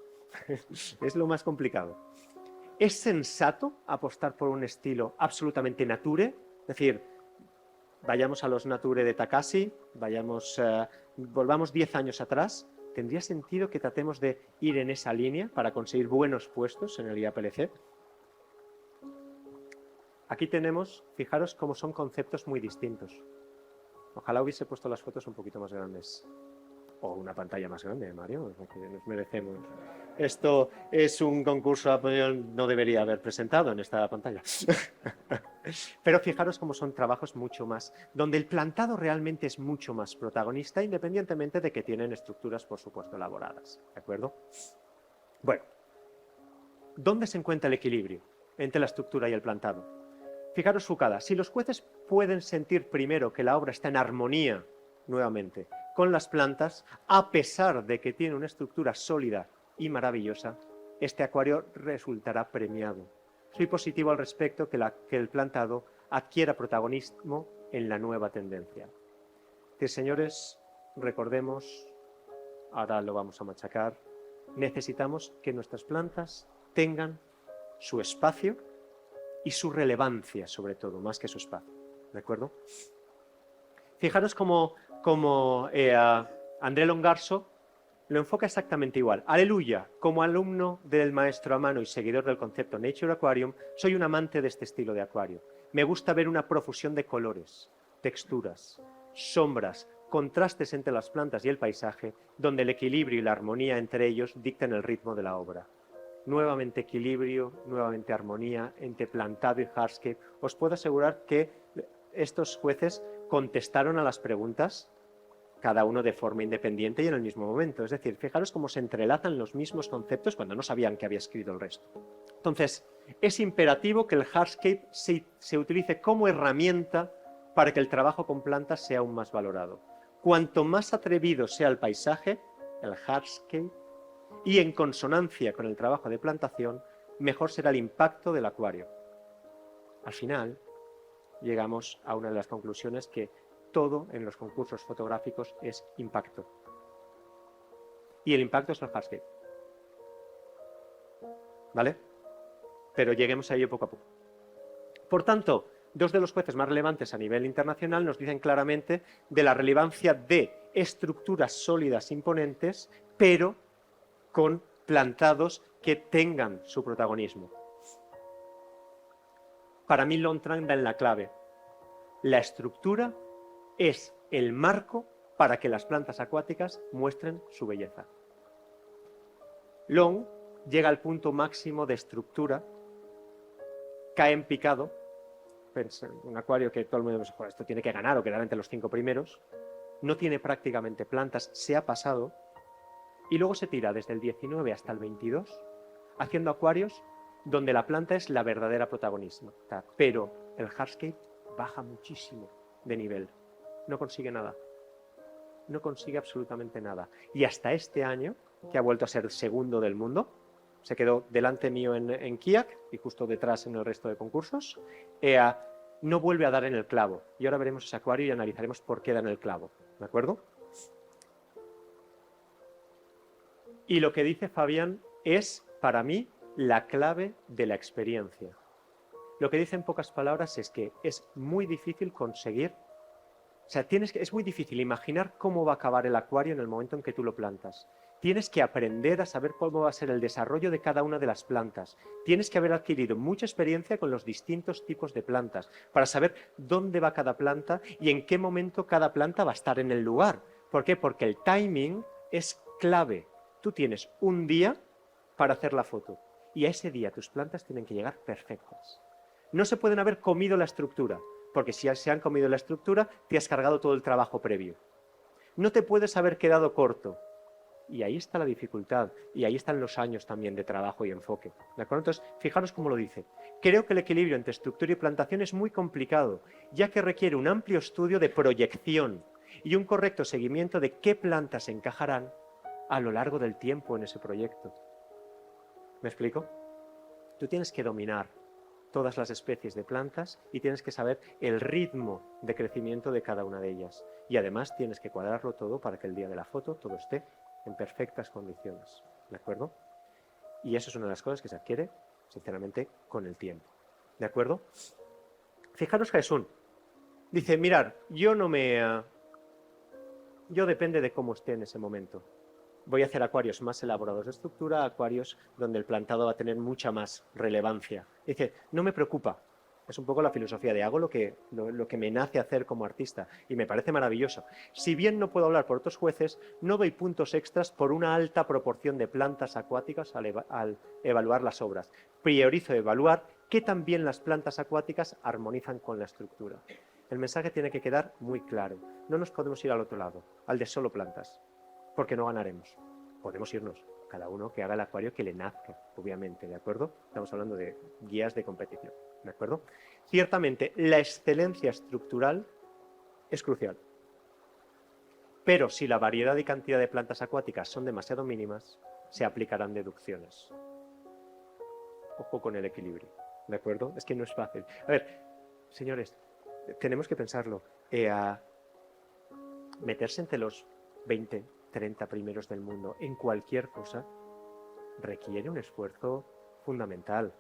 Es lo más complicado. ¿Es sensato apostar por un estilo absolutamente nature? Es decir, vayamos a los nature de Takashi, volvamos 10 años atrás. ¿Tendría sentido que tratemos de ir en esa línea para conseguir buenos puestos en el IAPLC? Aquí tenemos, fijaros cómo son conceptos muy distintos. Ojalá hubiese puesto las fotos un poquito más grandes. O una pantalla más grande, Mario, que nos merecemos. Esto es un concurso que no debería haber presentado en esta pantalla. Pero fijaros cómo son trabajos mucho más, donde el plantado realmente es mucho más protagonista, independientemente de que tienen estructuras, por supuesto, elaboradas. ¿De acuerdo? Bueno, ¿dónde se encuentra el equilibrio entre la estructura y el plantado? Fijaros, Fukada, si los jueces pueden sentir primero que la obra está en armonía, nuevamente, con las plantas, a pesar de que tiene una estructura sólida y maravillosa, este acuario resultará premiado. Soy positivo al respecto que el plantado adquiera protagonismo en la nueva tendencia. Señores, recordemos, ahora lo vamos a machacar, necesitamos que nuestras plantas tengan su espacio y su relevancia, sobre todo, más que su espacio. ¿De acuerdo? Fijaros como André Longarzo lo enfoca exactamente igual. Aleluya, como alumno del maestro Amano y seguidor del concepto Nature Aquarium, soy un amante de este estilo de acuario. Me gusta ver una profusión de colores, texturas, sombras, contrastes entre las plantas y el paisaje, donde el equilibrio y la armonía entre ellos dictan el ritmo de la obra. Nuevamente equilibrio, nuevamente armonía entre plantado y hardscape. Os puedo asegurar que estos jueces contestaron a las preguntas, cada uno de forma independiente y en el mismo momento. Es decir, fijaros cómo se entrelazan los mismos conceptos cuando no sabían que había escrito el resto. Entonces, es imperativo que el hardscape se utilice como herramienta para que el trabajo con plantas sea aún más valorado. Cuanto más atrevido sea el paisaje, el hardscape, y en consonancia con el trabajo de plantación, mejor será el impacto del acuario. Al final, llegamos a una de las conclusiones que todo en los concursos fotográficos es impacto. Y el impacto es el hardscape. ¿Vale? Pero lleguemos a ello poco a poco. Por tanto, dos de los jueces más relevantes a nivel internacional nos dicen claramente de la relevancia de estructuras sólidas imponentes, pero con plantados que tengan su protagonismo. Para mí Longchamp da en la clave. La estructura es el marco para que las plantas acuáticas muestren su belleza. Long llega al punto máximo de estructura, cae en picado, un acuario que todo el mundo dice, esto tiene que ganar o quedar entre los 5 primeros, no tiene prácticamente plantas, se ha pasado, y luego se tira desde el 19 hasta el 22, haciendo acuarios donde la planta es la verdadera protagonista, pero el hardscape baja muchísimo de nivel. No consigue nada. No consigue absolutamente nada. Y hasta este año, que ha vuelto a ser segundo del mundo, se quedó delante mío en Kiak y justo detrás en el resto de concursos, no vuelve a dar en el clavo. Y ahora veremos ese acuario y analizaremos por qué da en el clavo. ¿De acuerdo? Y lo que dice Fabián es, para mí, la clave de la experiencia. Lo que dice en pocas palabras es que es muy difícil conseguir. O sea, es muy difícil imaginar cómo va a acabar el acuario en el momento en que tú lo plantas. Tienes que aprender a saber cómo va a ser el desarrollo de cada una de las plantas. Tienes que haber adquirido mucha experiencia con los distintos tipos de plantas para saber dónde va cada planta y en qué momento cada planta va a estar en el lugar. ¿Por qué? Porque el timing es clave. Tú tienes un día para hacer la foto y a ese día tus plantas tienen que llegar perfectas. No se pueden haber comido la estructura, porque si se han comido la estructura, te has cargado todo el trabajo previo. No te puedes haber quedado corto. Y ahí está la dificultad, y ahí están los años también de trabajo y enfoque. ¿De acuerdo? Entonces, fijaros cómo lo dice. Creo que el equilibrio entre estructura y plantación es muy complicado, ya que requiere un amplio estudio de proyección y un correcto seguimiento de qué plantas encajarán a lo largo del tiempo en ese proyecto. ¿Me explico? Tú tienes que dominar todas las especies de plantas y tienes que saber el ritmo de crecimiento de cada una de ellas. Y además tienes que cuadrarlo todo para que el día de la foto todo esté en perfectas condiciones. ¿De acuerdo? Y eso es una de las cosas que se adquiere, sinceramente, con el tiempo. ¿De acuerdo? Fijaros, Jesús dice, mirad, yo depende de cómo esté en ese momento. Voy a hacer acuarios más elaborados de estructura, acuarios donde el plantado va a tener mucha más relevancia. Dice, no me preocupa. Es un poco la filosofía de hago lo que me nace hacer como artista y me parece maravilloso. Si bien no puedo hablar por otros jueces, no doy puntos extras por una alta proporción de plantas acuáticas al evaluar las obras. Priorizo evaluar que también las plantas acuáticas armonizan con la estructura. El mensaje tiene que quedar muy claro. No nos podemos ir al otro lado, al de solo plantas, porque no ganaremos. Podemos irnos, cada uno que haga el acuario que le nazca, obviamente, ¿de acuerdo? Estamos hablando de guías de competición, ¿de acuerdo? Ciertamente, la excelencia estructural es crucial. Pero si la variedad y cantidad de plantas acuáticas son demasiado mínimas, se aplicarán deducciones. Ojo con el equilibrio, ¿de acuerdo? Es que no es fácil. A ver, señores, tenemos que pensarlo. Meterse entre los 20, 30 primeros del mundo en cualquier cosa requiere un esfuerzo fundamental.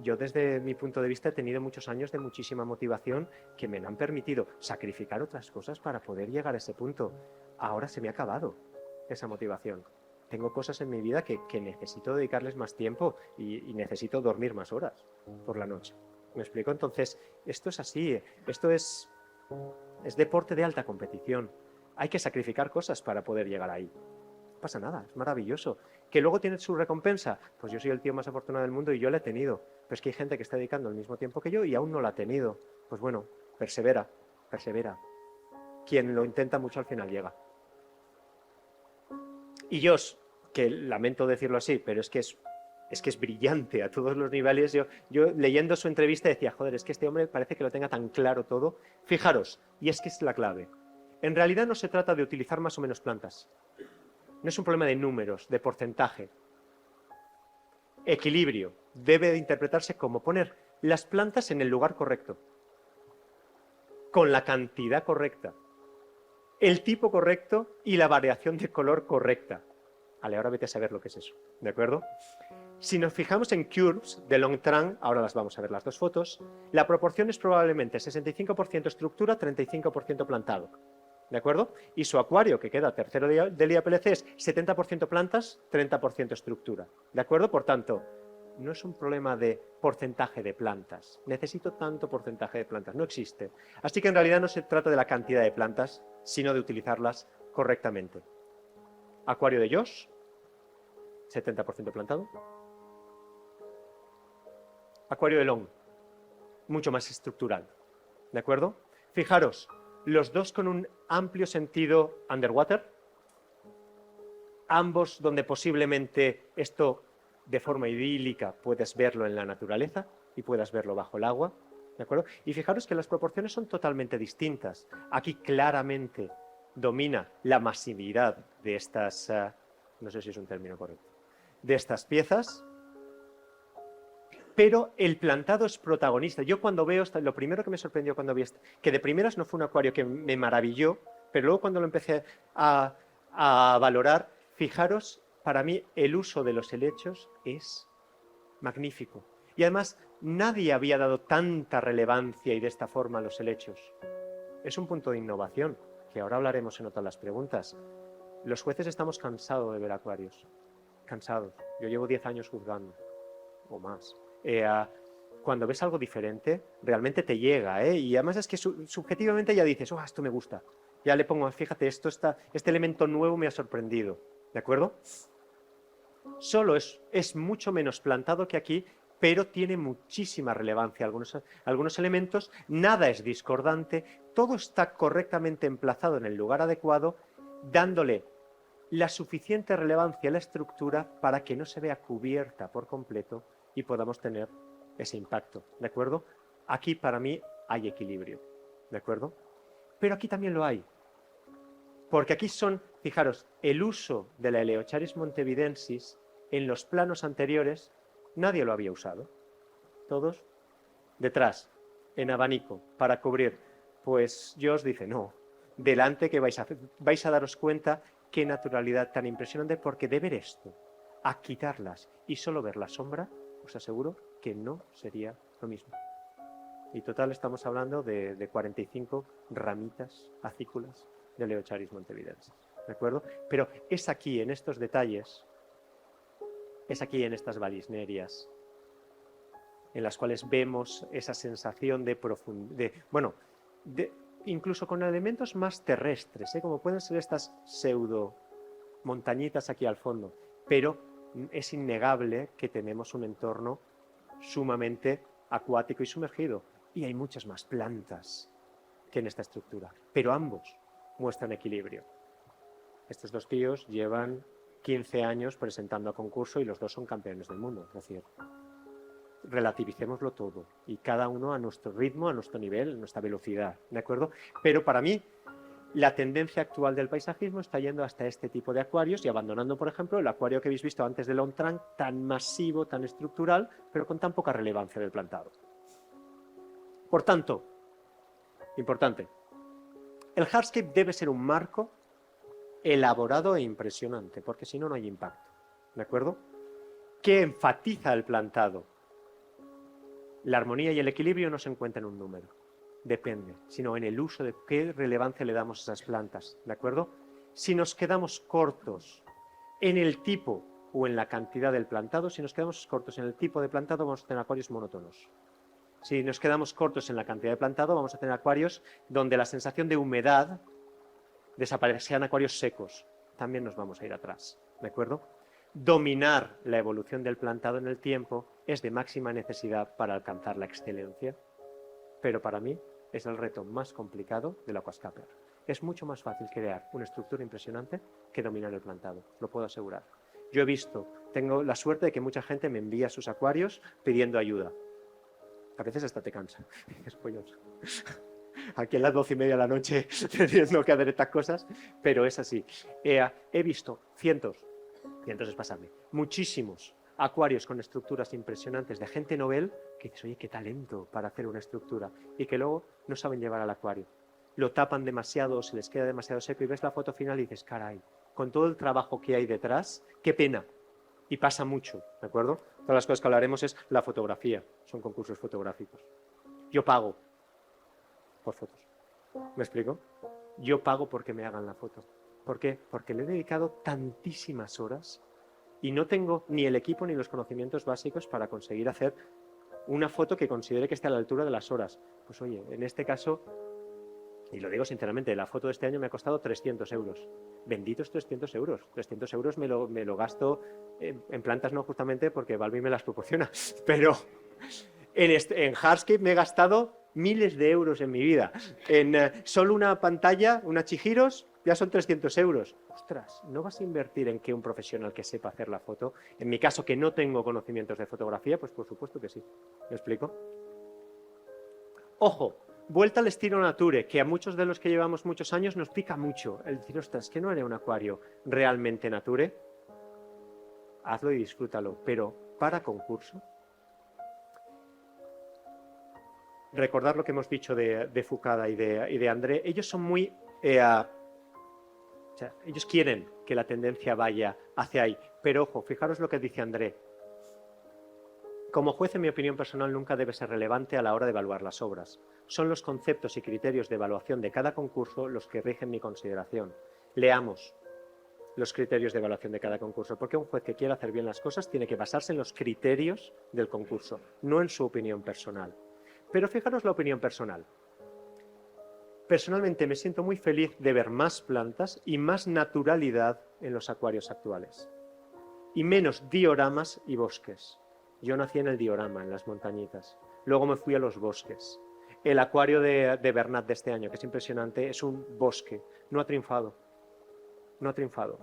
Yo desde mi punto de vista he tenido muchos años de muchísima motivación que me han permitido sacrificar otras cosas para poder llegar a ese punto. Ahora se me ha acabado. esa motivación. Tengo cosas en mi vida que necesito dedicarles más tiempo y necesito dormir más horas por la noche. ¿Me explico? Entonces, esto es así, esto es deporte de alta competición. Hay que sacrificar cosas para poder llegar ahí. No pasa nada, es maravilloso. ¿Que luego tiene su recompensa? Pues yo soy el tío más afortunado del mundo y yo la he tenido. Pero es que hay gente que está dedicando el mismo tiempo que yo y aún no la ha tenido. Pues bueno, persevera, persevera. Quien lo intenta mucho al final llega. Y Josh, que lamento decirlo así, pero es que es brillante a todos los niveles. Yo leyendo su entrevista decía, joder, es que este hombre parece que lo tenga tan claro todo. Fijaros, y es que es la clave. En realidad no se trata de utilizar más o menos plantas. No es un problema de números, de porcentaje. Equilibrio debe de interpretarse como poner las plantas en el lugar correcto, con la cantidad correcta, el tipo correcto y la variación de color correcta. Vale, ahora vete a saber lo que es eso, ¿de acuerdo? Si nos fijamos en curves de Longtran, ahora las vamos a ver las dos fotos, la proporción es probablemente 65% estructura, 35% plantado, ¿de acuerdo? Y su acuario, que queda tercero del IAPLC, es 70% plantas, 30% estructura, ¿de acuerdo? Por tanto, no es un problema de porcentaje de plantas. Necesito tanto porcentaje de plantas, no existe. Así que en realidad no se trata de la cantidad de plantas, sino de utilizarlas correctamente. Acuario de Josh, 70% plantado. Acuario de Long, mucho más estructural, ¿de acuerdo? Fijaros, los dos con un amplio sentido underwater, ambos donde posiblemente esto de forma idílica puedes verlo en la naturaleza y puedas verlo bajo el agua, ¿de acuerdo? Y fijaros que las proporciones son totalmente distintas. Aquí claramente domina la masividad de estas, no sé si es un término correcto, de estas piezas, pero el plantado es protagonista. Yo cuando veo, lo primero que me sorprendió cuando vi esto, que de primeras no fue un acuario que me maravilló, pero luego cuando lo empecé a valorar, fijaros, para mí el uso de los helechos es magnífico. Y además nadie había dado tanta relevancia y de esta forma a los helechos. Es un punto de innovación, que ahora hablaremos en otras las preguntas. Los jueces estamos cansados de ver acuarios, cansados. Yo llevo 10 años juzgando, o más. Cuando ves algo diferente, realmente te llega, ¿eh? Y además es que subjetivamente ya dices, oh, esto me gusta. Ya le pongo, fíjate, este elemento nuevo me ha sorprendido, ¿de acuerdo? Solo es mucho menos plantado que aquí, pero tiene muchísima relevancia algunos elementos, nada es discordante, todo está correctamente emplazado en el lugar adecuado, dándole la suficiente relevancia a la estructura para que no se vea cubierta por completo y podamos tener ese impacto, ¿de acuerdo? Aquí para mí hay equilibrio, ¿de acuerdo? Pero aquí también lo hay, porque aquí fijaros, el uso de la Eleocharis montevidensis en los planos anteriores nadie lo había usado. Todos detrás, en abanico, para cubrir. Pues yo os dice, no, delante que vais a daros cuenta qué naturalidad tan impresionante, porque de ver esto a quitarlas y solo ver la sombra, os aseguro que no sería lo mismo. Y total estamos hablando de 45 ramitas acículas de Eleocharis montevidensis, ¿de acuerdo? Pero es aquí, en estos detalles, es aquí en estas balisnerias, en las cuales vemos esa sensación de profundidad, incluso con elementos más terrestres, como pueden ser estas pseudo montañitas aquí al fondo, pero es innegable que tenemos un entorno sumamente acuático y sumergido, y hay muchas más plantas que en esta estructura, pero ambos muestran equilibrio. Estos dos tíos llevan 15 años presentando a concurso y los dos son campeones del mundo, es decir, relativicémoslo todo y cada uno a nuestro ritmo, a nuestro nivel, a nuestra velocidad, ¿de acuerdo? Pero para mí la tendencia actual del paisajismo está yendo hasta este tipo de acuarios y abandonando, por ejemplo, el acuario que habéis visto antes de Longtran, tan masivo, tan estructural, pero con tan poca relevancia del plantado. Por tanto, importante, el hardscape debe ser un marco elaborado e impresionante, porque si no, no hay impacto, ¿de acuerdo? ¿Qué enfatiza el plantado? La armonía y el equilibrio no se encuentran en un número, depende, sino en el uso de qué relevancia le damos a esas plantas, ¿de acuerdo? Si nos quedamos cortos en el tipo o en la cantidad del plantado, si nos quedamos cortos en el tipo de plantado, vamos a tener acuarios monótonos. Si nos quedamos cortos en la cantidad de plantado, vamos a tener acuarios donde la sensación de humedad desaparece, sean acuarios secos. También nos vamos a ir atrás, ¿de acuerdo? Dominar la evolución del plantado en el tiempo es de máxima necesidad para alcanzar la excelencia, pero para mí es el reto más complicado del aquascaper. Es mucho más fácil crear una estructura impresionante que dominar el plantado, lo puedo asegurar. Yo he visto, tengo la suerte de que mucha gente me envía sus acuarios pidiendo ayuda. A veces hasta te cansa. Es polloso. Aquí a las 12:30 de la noche teniendo que hacer estas cosas, pero es así. He visto cientos es pasarme, muchísimos acuarios con estructuras impresionantes de gente novel que dices, oye, qué talento para hacer una estructura, y que luego no saben llevar al acuario. Lo tapan demasiado, se les queda demasiado seco y ves la foto final y dices, caray, con todo el trabajo que hay detrás, qué pena. Y pasa mucho, ¿de acuerdo? Todas las cosas que hablaremos es la fotografía, son concursos fotográficos. Yo pago por fotos. ¿Me explico? Yo pago porque me hagan la foto. ¿Por qué? Porque le he dedicado tantísimas horas y no tengo ni el equipo ni los conocimientos básicos para conseguir hacer una foto que considere que esté a la altura de las horas. Pues oye, en este caso, y lo digo sinceramente, la foto de este año me ha costado 300 euros. Benditos 300 euros. 300 euros me lo gasto en plantas, no justamente porque Balbi me las proporciona, pero en Hardscape me he gastado miles de euros en mi vida. En solo una pantalla, una Chihiros, ya son 300 euros. Ostras, ¿no vas a invertir en que un profesional que sepa hacer la foto? En mi caso, que no tengo conocimientos de fotografía, pues por supuesto que sí. ¿Me explico? Ojo, vuelta al estilo nature, que a muchos de los que llevamos muchos años nos pica mucho. El decir, ostras, ¿que no haré un acuario realmente nature? Hazlo y disfrútalo, pero para concurso. Recordar lo que hemos dicho de Fucada y de André, ellos son muy... o sea, ellos quieren que la tendencia vaya hacia ahí, pero ojo, fijaros lo que dice André. Como juez, en mi opinión personal, nunca debe ser relevante a la hora de evaluar las obras. Son los conceptos y criterios de evaluación de cada concurso los que rigen mi consideración. Leamos los criterios de evaluación de cada concurso, porque un juez que quiera hacer bien las cosas tiene que basarse en los criterios del concurso, no en su opinión personal. Pero fijaros la opinión personal. Personalmente me siento muy feliz de ver más plantas y más naturalidad en los acuarios actuales. Y menos dioramas y bosques. Yo nací en el diorama, en las montañitas. Luego me fui a los bosques. El acuario de Bernat de este año, que es impresionante, es un bosque. No ha triunfado. No ha triunfado.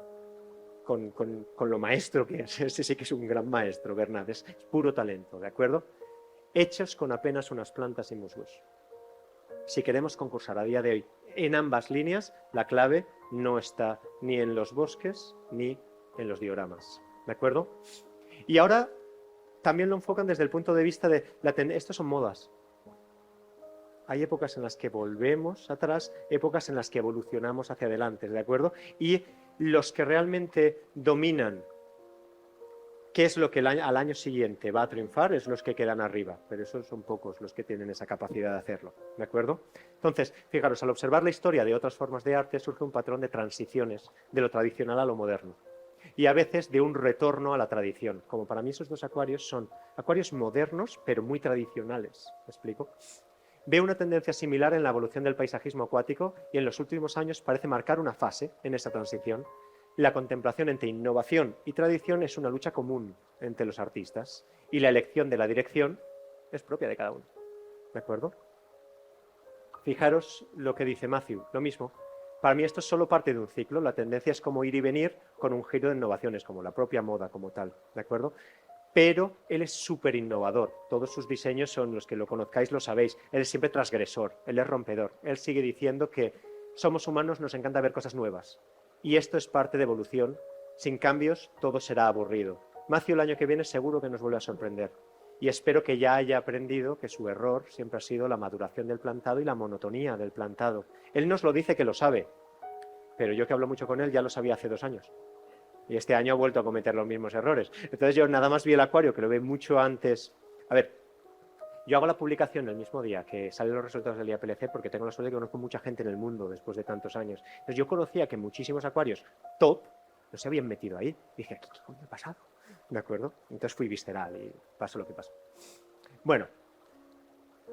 Con lo maestro que es. Ese sí que es un gran maestro, Bernat. Es puro talento, ¿de acuerdo? Hechos con apenas unas plantas y musgos. Si queremos concursar a día de hoy en ambas líneas, la clave no está ni en los bosques ni en los dioramas. ¿De acuerdo? Y ahora también lo enfocan desde el punto de vista de... Estos son modas. Hay épocas en las que volvemos atrás, épocas en las que evolucionamos hacia adelante, ¿de acuerdo? Y los que realmente dominan qué es lo que al año siguiente va a triunfar es los que quedan arriba, pero esos son pocos los que tienen esa capacidad de hacerlo, ¿de acuerdo? Entonces, fijaros, al observar la historia de otras formas de arte surge un patrón de transiciones de lo tradicional a lo moderno y a veces de un retorno a la tradición, como para mí esos dos acuarios son acuarios modernos pero muy tradicionales, ¿me explico? Veo una tendencia similar en la evolución del paisajismo acuático y en los últimos años parece marcar una fase en esa transición. La contemplación entre innovación y tradición es una lucha común entre los artistas y la elección de la dirección es propia de cada uno. ¿De acuerdo? Fijaros lo que dice Matthew, lo mismo. Para mí esto es solo parte de un ciclo, la tendencia es como ir y venir con un giro de innovaciones, como la propia moda como tal. ¿De acuerdo? Pero él es súper innovador, todos sus diseños son, los que lo conozcáis lo sabéis, él es siempre transgresor, él es rompedor, él sigue diciendo que somos humanos, nos encanta ver cosas nuevas. Y esto es parte de evolución. Sin cambios, todo será aburrido. Matthew el año que viene seguro que nos vuelve a sorprender. Y espero que ya haya aprendido que su error siempre ha sido la maduración del plantado y la monotonía del plantado. Él nos lo dice que lo sabe, pero yo que hablo mucho con él ya lo sabía hace 2 años. Y este año ha vuelto a cometer los mismos errores. Entonces yo nada más vi el acuario, que lo ve mucho antes. A ver, Yo hago la publicación el mismo día que salen los resultados del IAPLC porque tengo la suerte de que conozco mucha gente en el mundo después de tantos años. Entonces yo conocía que muchísimos acuarios top no se habían metido ahí. Dije, ¿qué coño ha pasado? ¿De acuerdo? Entonces fui visceral y pasó lo que pasó. Bueno,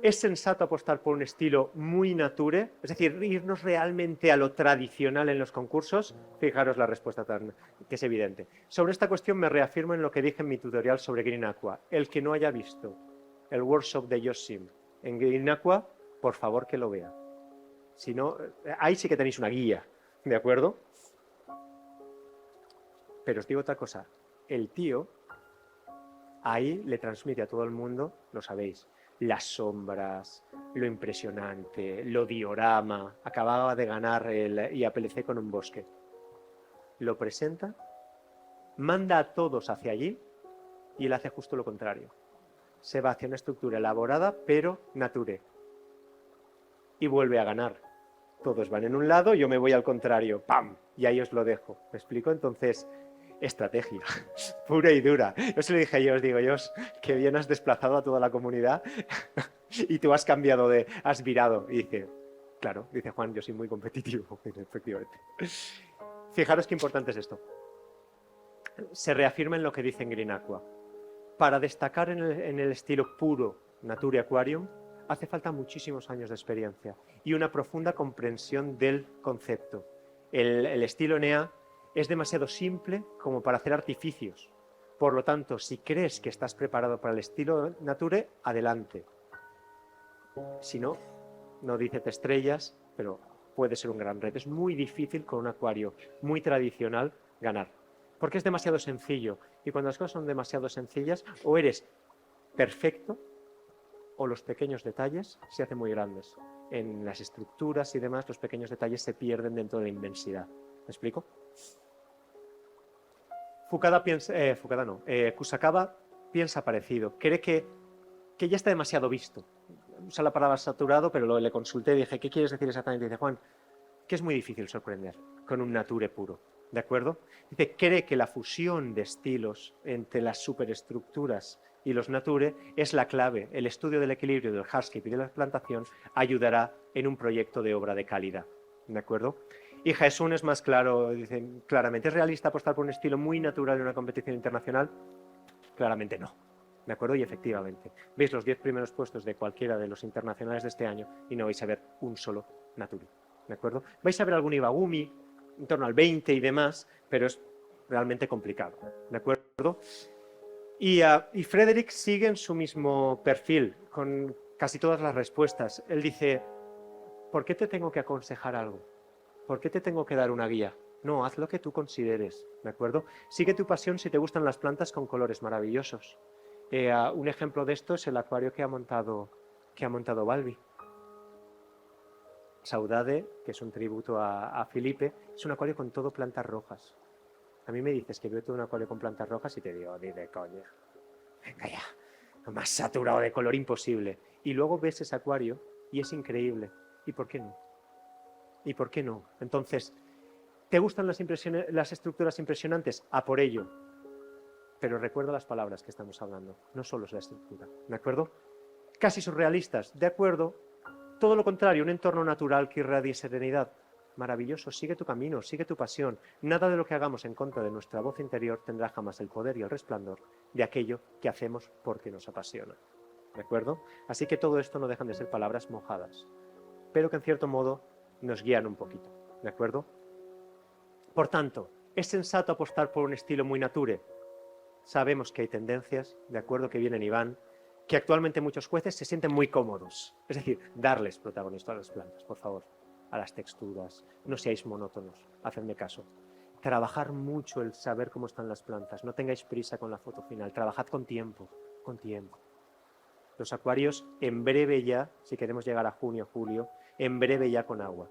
¿es sensato apostar por un estilo muy nature? Es decir, irnos realmente a lo tradicional en los concursos. Fijaros la respuesta que es evidente. Sobre esta cuestión me reafirmo en lo que dije en mi tutorial sobre Green Aqua. El que no haya visto el workshop de Josh Sim en Green Aqua, por favor que lo vea. Si no, ahí sí que tenéis una guía, ¿de acuerdo? Pero os digo otra cosa. El tío ahí le transmite a todo el mundo, lo sabéis, las sombras, lo impresionante, lo diorama. Acababa de ganar el IAPLC con un bosque. Lo presenta, manda a todos hacia allí y él hace justo lo contrario. Se va hacia una estructura elaborada, pero nature. Y vuelve a ganar. Todos van en un lado, yo me voy al contrario. ¡Pam! Y ahí os lo dejo. ¿Me explico? Entonces, estrategia pura y dura. Yo se lo dije a ellos, digo, Dios, que bien has desplazado a toda la comunidad y tú has cambiado has virado. Y dice, claro, dice Juan, yo soy muy competitivo. Dice, efectivamente. Fijaros qué importante es esto. Se reafirma en lo que dice en Green Aqua. Para destacar en el estilo puro Nature Aquarium, hace falta muchísimos años de experiencia y una profunda comprensión del concepto. El estilo NEA es demasiado simple como para hacer artificios. Por lo tanto, si crees que estás preparado para el estilo Nature, adelante. Si no, no dice te estrellas, pero puede ser un gran reto. Es muy difícil con un acuario muy tradicional ganar, porque es demasiado sencillo. Y cuando las cosas son demasiado sencillas, o eres perfecto, o los pequeños detalles se hacen muy grandes. En las estructuras y demás, los pequeños detalles se pierden dentro de la inmensidad. ¿Me explico? Kusakawa piensa parecido. Cree que ya está demasiado visto. Usa la palabra saturado, pero le consulté y dije, ¿qué quieres decir exactamente? Dice, Juan, que es muy difícil sorprender con un nature puro. ¿De acuerdo? Dice, cree que la fusión de estilos entre las superestructuras y los nature es la clave. El estudio del equilibrio del hardscape y de la plantación ayudará en un proyecto de obra de calidad. ¿De acuerdo? Y Jaesun es más claro, dice claramente, ¿es realista apostar por un estilo muy natural en una competición internacional? Claramente no. ¿De acuerdo? Y efectivamente, veis los 10 primeros puestos de cualquiera de los internacionales de este año y no vais a ver un solo nature. ¿De acuerdo? Vais a ver algún Iwagumi, en torno al 20 y demás, pero es realmente complicado. ¿De acuerdo? Y Frederick sigue en su mismo perfil, con casi todas las respuestas. Él dice, ¿por qué te tengo que aconsejar algo? ¿Por qué te tengo que dar una guía? No, haz lo que tú consideres, ¿de acuerdo? Sigue tu pasión si te gustan las plantas con colores maravillosos. Un ejemplo de esto es el acuario que ha montado Balbi. Saudade, que es un tributo a Felipe, es un acuario con todo plantas rojas. A mí me dices que veo todo un acuario con plantas rojas y te digo, ni de coña. Venga ya, lo más saturado de color imposible. Y luego ves ese acuario y es increíble. ¿Y por qué no? ¿Y por qué no? Entonces, ¿te gustan las estructuras impresionantes? A por ello. Pero recuerda las palabras que estamos hablando, no solo es la estructura, ¿de acuerdo? Casi surrealistas, de acuerdo. Todo lo contrario, un entorno natural que irradie serenidad. Maravilloso, sigue tu camino, sigue tu pasión. Nada de lo que hagamos en contra de nuestra voz interior tendrá jamás el poder y el resplandor de aquello que hacemos porque nos apasiona. ¿De acuerdo? Así que todo esto no dejan de ser palabras mojadas, pero que en cierto modo nos guían un poquito. ¿De acuerdo? Por tanto, ¿es sensato apostar por un estilo muy nature? Sabemos que hay tendencias, de acuerdo, que vienen y van, que actualmente muchos jueces se sienten muy cómodos. Es decir, darles protagonismo a las plantas, por favor, a las texturas. No seáis monótonos, hacedme caso. Trabajar mucho el saber cómo están las plantas. No tengáis prisa con la foto final. Trabajad con tiempo, con tiempo. Los acuarios, en breve ya, si queremos llegar a junio, julio, en breve ya con agua.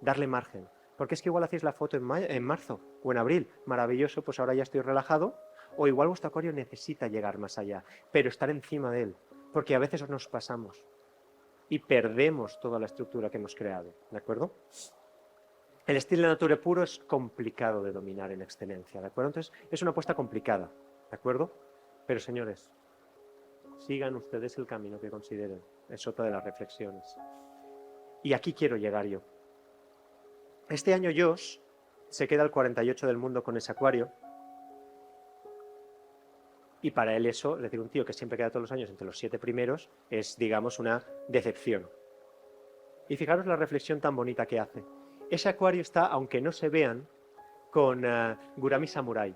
Darle margen. Porque es que igual hacéis la foto en marzo o en abril. Maravilloso, pues ahora ya estoy relajado. O igual vuestro acuario necesita llegar más allá, pero estar encima de él, porque a veces nos pasamos y perdemos toda la estructura que hemos creado, ¿de acuerdo? El estilo nature puro es complicado de dominar en excelencia, ¿de acuerdo? Entonces, es una apuesta complicada, ¿de acuerdo? Pero señores, Sigan ustedes el camino que consideren. Es otra de las reflexiones. Y aquí quiero llegar yo. Este año Josh se queda al 48 del mundo con ese acuario. Y para él eso, es decir, un tío que siempre queda todos los años entre los 7 primeros, es, digamos, una decepción. Y fijaros la reflexión tan bonita que hace. Ese acuario está, aunque no se vean, con Gurami Samurai.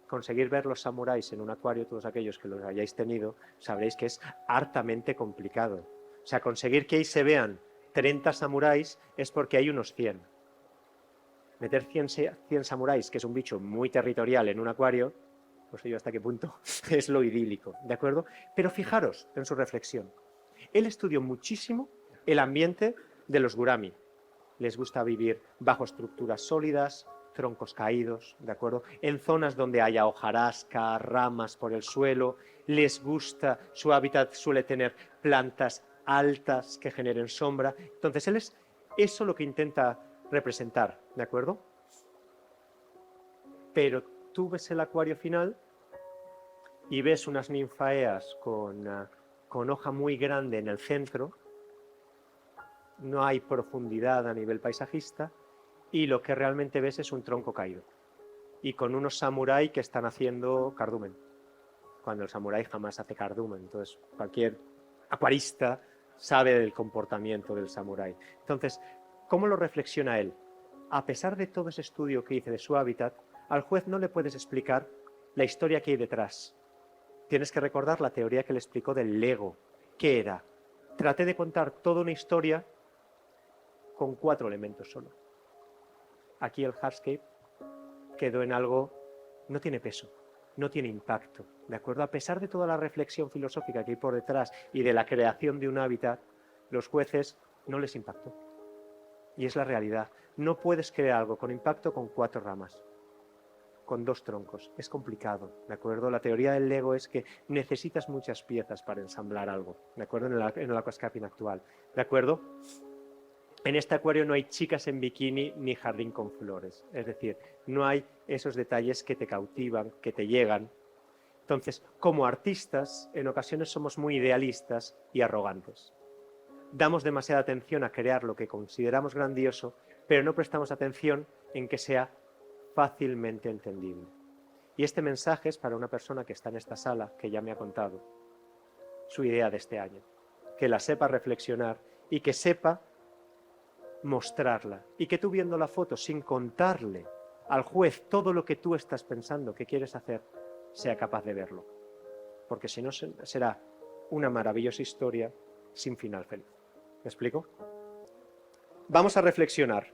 Conseguir ver los samuráis en un acuario, todos aquellos que los hayáis tenido, sabréis que es hartamente complicado. O sea, conseguir que ahí se vean 30 samuráis es porque hay unos 100. Meter 100 samuráis, que es un bicho muy territorial, en un acuario, no sé yo hasta qué punto, es lo idílico, ¿de acuerdo? Pero fijaros en su reflexión. Él estudió muchísimo el ambiente de los Gurami. Les gusta vivir bajo estructuras sólidas, troncos caídos, ¿de acuerdo? En zonas donde haya hojarasca, ramas por el suelo. Les gusta, su hábitat suele tener plantas altas que generen sombra. Entonces, él es eso lo que intenta representar, ¿de acuerdo? Pero tú ves el acuario final y ves unas ninfaeas con hoja muy grande en el centro. No hay profundidad a nivel paisajista y lo que realmente ves es un tronco caído y con unos samurái que están haciendo cardumen, cuando el samurái jamás hace cardumen. Entonces, cualquier acuarista sabe del comportamiento del samurái. Entonces, ¿cómo lo reflexiona él? A pesar de todo ese estudio que hice de su hábitat, al juez no le puedes explicar la historia que hay detrás. Tienes que recordar la teoría que le explicó del Lego. ¿Qué era? Traté de contar toda una historia con 4 elementos solo. Aquí el hardscape quedó en algo, no tiene peso, no tiene impacto, ¿de acuerdo? A pesar de toda la reflexión filosófica que hay por detrás y de la creación de un hábitat, los jueces no les impactó. Y es la realidad. No puedes crear algo con impacto con 4 ramas, con 2 troncos. Es complicado, ¿de acuerdo? La teoría del Lego es que necesitas muchas piezas para ensamblar algo, ¿de acuerdo? En el aquascaping actual, ¿de acuerdo? En este acuario no hay chicas en bikini ni jardín con flores. Es decir, no hay esos detalles que te cautivan, que te llegan. Entonces, como artistas, en ocasiones somos muy idealistas y arrogantes. Damos demasiada atención a crear lo que consideramos grandioso, pero no prestamos atención en que sea fácilmente entendible. Y este mensaje es para una persona que está en esta sala, que ya me ha contado su idea de este año. Que la sepa reflexionar y que sepa mostrarla, y que tú viendo la foto sin contarle al juez todo lo que tú estás pensando que quieres hacer, sea capaz de verlo, porque si no será una maravillosa historia sin final feliz. ¿Me explico? Vamos a reflexionar.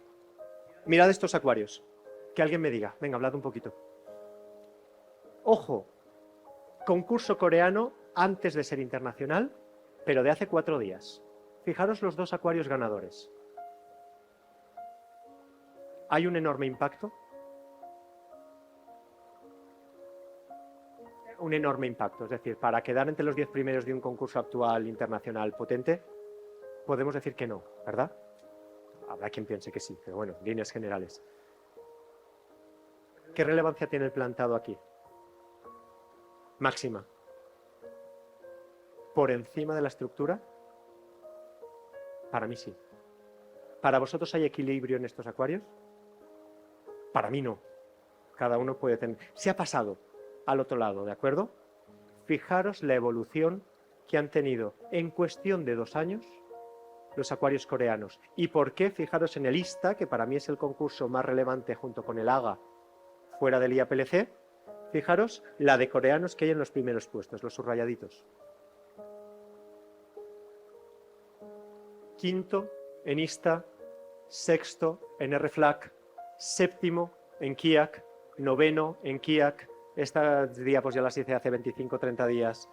Mirad estos acuarios. Que alguien me diga, venga, hablad un poquito. Ojo, concurso coreano antes de ser internacional, pero de hace 4 días. Fijaros los 2 acuarios ganadores. ¿Hay un enorme impacto? Un enorme impacto, es decir, para quedar entre los 10 primeros de un concurso actual internacional potente, podemos decir que no, ¿verdad? Habrá quien piense que sí, pero bueno, líneas generales. ¿Qué relevancia tiene el plantado aquí? Máxima. ¿Por encima de la estructura? Para mí sí. ¿Para vosotros hay equilibrio en estos acuarios? Para mí no. Cada uno puede tener... Se ha pasado al otro lado, ¿de acuerdo? Fijaros la evolución que han tenido en cuestión de 2 años los acuarios coreanos. ¿Y por qué? Fijaros en el ISTA, que para mí es el concurso más relevante junto con el AGA fuera del IAPLC. Fijaros la de coreanos que hay en los primeros puestos, los subrayaditos. 5º en ISTA, 6º en RFLAC, 7º en KIAC, 9º en KIAC. Estas diapos ya las hice hace 25 o 30 días.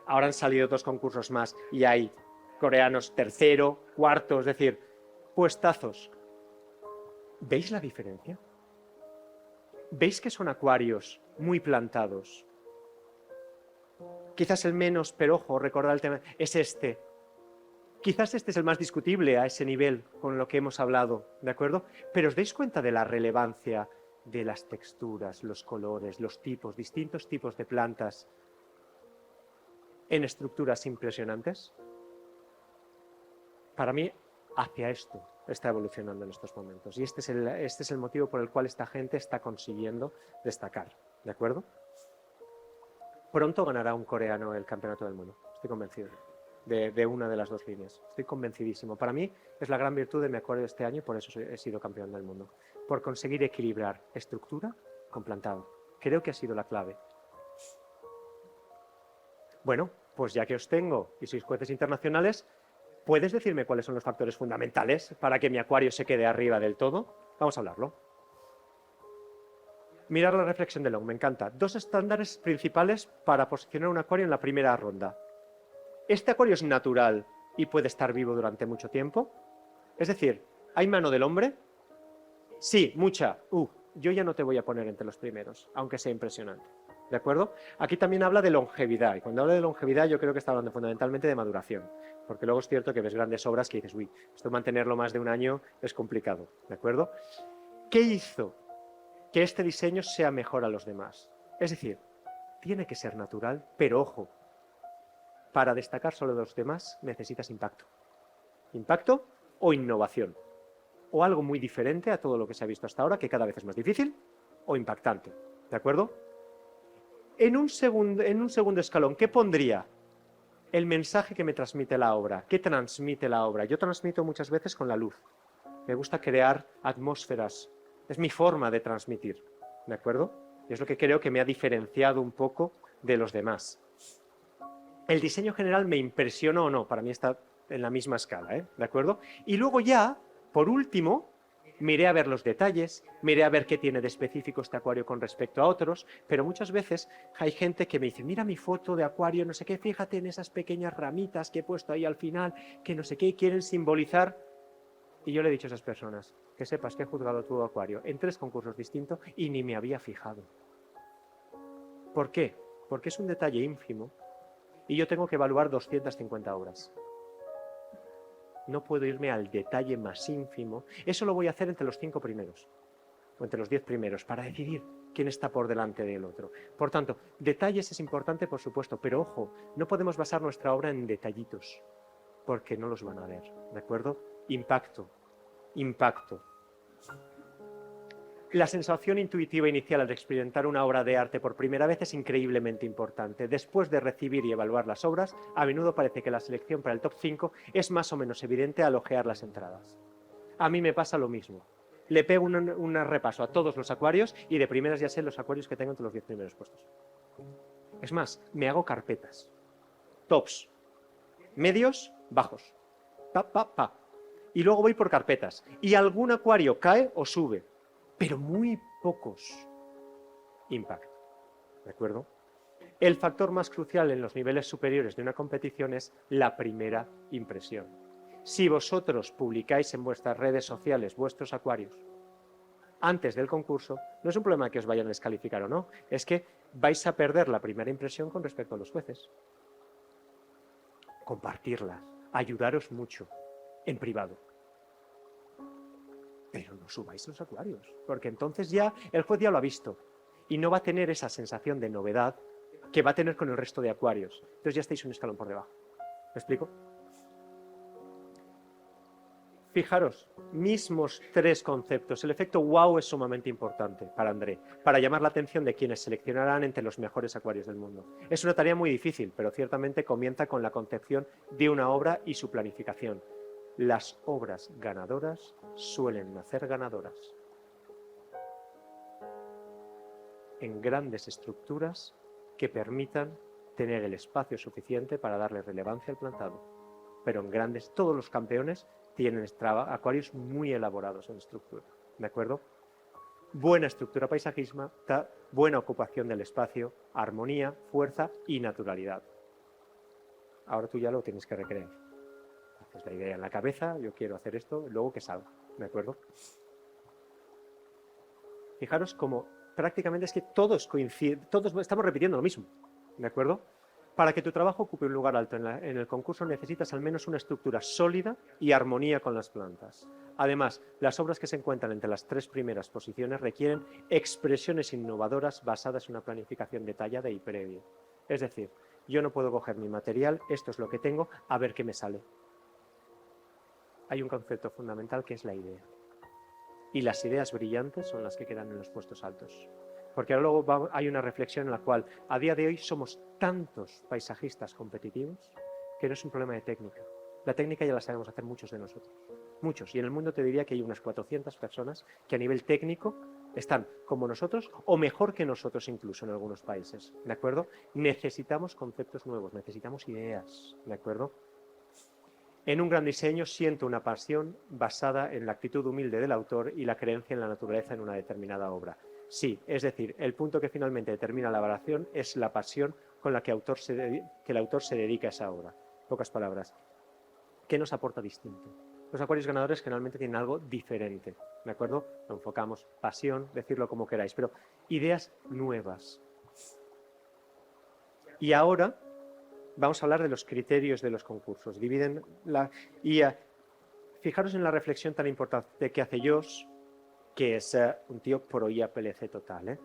Ahora han salido 2 concursos más y hay coreanos 3º, 4º, es decir, puestazos. ¿Veis la diferencia? ¿Veis que son acuarios muy plantados? Quizás el menos, pero ojo, recordad el tema, es este. Quizás este es el más discutible a ese nivel con lo que hemos hablado, ¿de acuerdo? Pero ¿os dais cuenta de la relevancia de las texturas, los colores, los tipos, distintos tipos de plantas? en estructuras impresionantes. Para mí, hacia esto está evolucionando en estos momentos. Y este es el motivo por el cual esta gente está consiguiendo destacar. ¿De acuerdo? Pronto ganará un coreano el campeonato del mundo. Estoy convencido de una de las dos líneas. Estoy convencidísimo. Para mí es la gran virtud de mi acuario de este año y por eso he sido campeón del mundo. Por conseguir equilibrar estructura con plantado. Creo que ha sido la clave. Bueno, pues ya que os tengo y sois jueces internacionales, ¿puedes decirme cuáles son los factores fundamentales para que mi acuario se quede arriba del todo? Vamos a hablarlo. Mirar la reflexión de Long, me encanta. 2 estándares principales para posicionar un acuario en la primera ronda. ¿Este acuario es natural y puede estar vivo durante mucho tiempo? Es decir, ¿hay mano del hombre? Sí, mucha. Yo ya no te voy a poner entre los primeros, aunque sea impresionante. ¿De acuerdo? Aquí también habla de longevidad, y cuando habla de longevidad yo creo que está hablando fundamentalmente de maduración, porque luego es cierto que ves grandes obras que dices, uy, esto mantenerlo más de un año es complicado, ¿de acuerdo? ¿Qué hizo que este diseño sea mejor a los demás? Es decir, tiene que ser natural, pero ojo, para destacar sobre los demás necesitas impacto. Impacto o innovación, o algo muy diferente a todo lo que se ha visto hasta ahora, que cada vez es más difícil, o impactante, ¿de acuerdo? En un segundo escalón, ¿qué pondría? El mensaje que me transmite la obra. ¿Qué transmite la obra? Yo transmito muchas veces con la luz. Me gusta crear atmósferas. Es mi forma de transmitir, ¿de acuerdo? Y es lo que creo que me ha diferenciado un poco de los demás. El diseño general me impresiona o no, para mí está en la misma escala, ¿de acuerdo? Y luego ya, por último, miré a ver los detalles, miré a ver qué tiene de específico este acuario con respecto a otros, pero muchas veces hay gente que me dice, mira mi foto de acuario, no sé qué, fíjate en esas pequeñas ramitas que he puesto ahí al final, que no sé qué, quieren simbolizar. Y yo le he dicho a esas personas, que sepas que he juzgado tu acuario en 3 concursos distintos y ni me había fijado. ¿Por qué? Porque es un detalle ínfimo y yo tengo que evaluar 250 obras. No puedo irme al detalle más ínfimo. Eso lo voy a hacer entre los 5 primeros, o entre los 10 primeros, para decidir quién está por delante del otro. Por tanto, detalles es importante, por supuesto, pero ojo, no podemos basar nuestra obra en detallitos, porque no los van a ver, ¿de acuerdo? Impacto, impacto. La sensación intuitiva inicial al experimentar una obra de arte por primera vez es increíblemente importante. Después de recibir y evaluar las obras, a menudo parece que la selección para el top 5 es más o menos evidente al ojear las entradas. A mí me pasa lo mismo. Le pego un repaso a todos los acuarios y de primeras ya sé los acuarios que tengo entre los 10 primeros puestos. Es más, me hago carpetas. Tops, medios, bajos. Pa. Y luego voy por carpetas. Y algún acuario cae o sube, pero muy pocos impacto, ¿de acuerdo? El factor más crucial en los niveles superiores de una competición es la primera impresión. Si vosotros publicáis en vuestras redes sociales vuestros acuarios antes del concurso, no es un problema que os vayan a descalificar o no, es que vais a perder la primera impresión con respecto a los jueces. Compartirlas, ayudaros mucho, en privado. Pero no subáis los acuarios, porque entonces ya el juez ya lo ha visto y no va a tener esa sensación de novedad que va a tener con el resto de acuarios. Entonces ya estáis un escalón por debajo. ¿Me explico? Fijaros, mismos 3 conceptos. El efecto wow es sumamente importante para André, para llamar la atención de quienes seleccionarán entre los mejores acuarios del mundo. Es una tarea muy difícil, pero ciertamente comienza con la concepción de una obra y su planificación. Las obras ganadoras suelen nacer ganadoras. En grandes estructuras que permitan tener el espacio suficiente para darle relevancia al plantado. Pero en grandes, todos los campeones tienen acuarios muy elaborados en estructura, ¿de acuerdo? Buena estructura paisajista, buena ocupación del espacio, armonía, fuerza y naturalidad. Ahora tú ya lo tienes que recrear. Haces la idea en la cabeza, yo quiero hacer esto, luego que salga, ¿de acuerdo? Fijaros cómo prácticamente es que todos coinciden, todos estamos repitiendo lo mismo, ¿de acuerdo? Para que tu trabajo ocupe un lugar alto en el concurso necesitas al menos una estructura sólida y armonía con las plantas. Además, las obras que se encuentran entre las 3 primeras posiciones requieren expresiones innovadoras basadas en una planificación detallada y previa. Es decir, Yo no puedo coger mi material, esto es lo que tengo, a ver qué me sale. Hay un concepto fundamental que es la idea. Y las ideas brillantes son las que quedan en los puestos altos. Porque ahora luego hay una reflexión en la cual a día de hoy somos tantos paisajistas competitivos que no es un problema de técnica. La técnica ya la sabemos hacer muchos de nosotros. Muchos. Y en el mundo te diría que hay unas 400 personas que a nivel técnico están como nosotros o mejor que nosotros incluso en algunos países. ¿De acuerdo? Necesitamos conceptos nuevos, necesitamos ideas. ¿De acuerdo? En un gran diseño siento una pasión basada en la actitud humilde del autor y la creencia en la naturaleza en una determinada obra. Sí, es decir, el punto que finalmente determina la valoración es la pasión con la que el autor se dedica a esa obra. Pocas palabras. ¿Qué nos aporta distinto? Los acuarios ganadores generalmente tienen algo diferente, ¿de acuerdo? Lo enfocamos, pasión, decirlo como queráis, pero ideas nuevas. Y ahora vamos a hablar de los criterios de los concursos. Fijaros en la reflexión tan importante que hace Josh, que es un tío pro IAPLC total.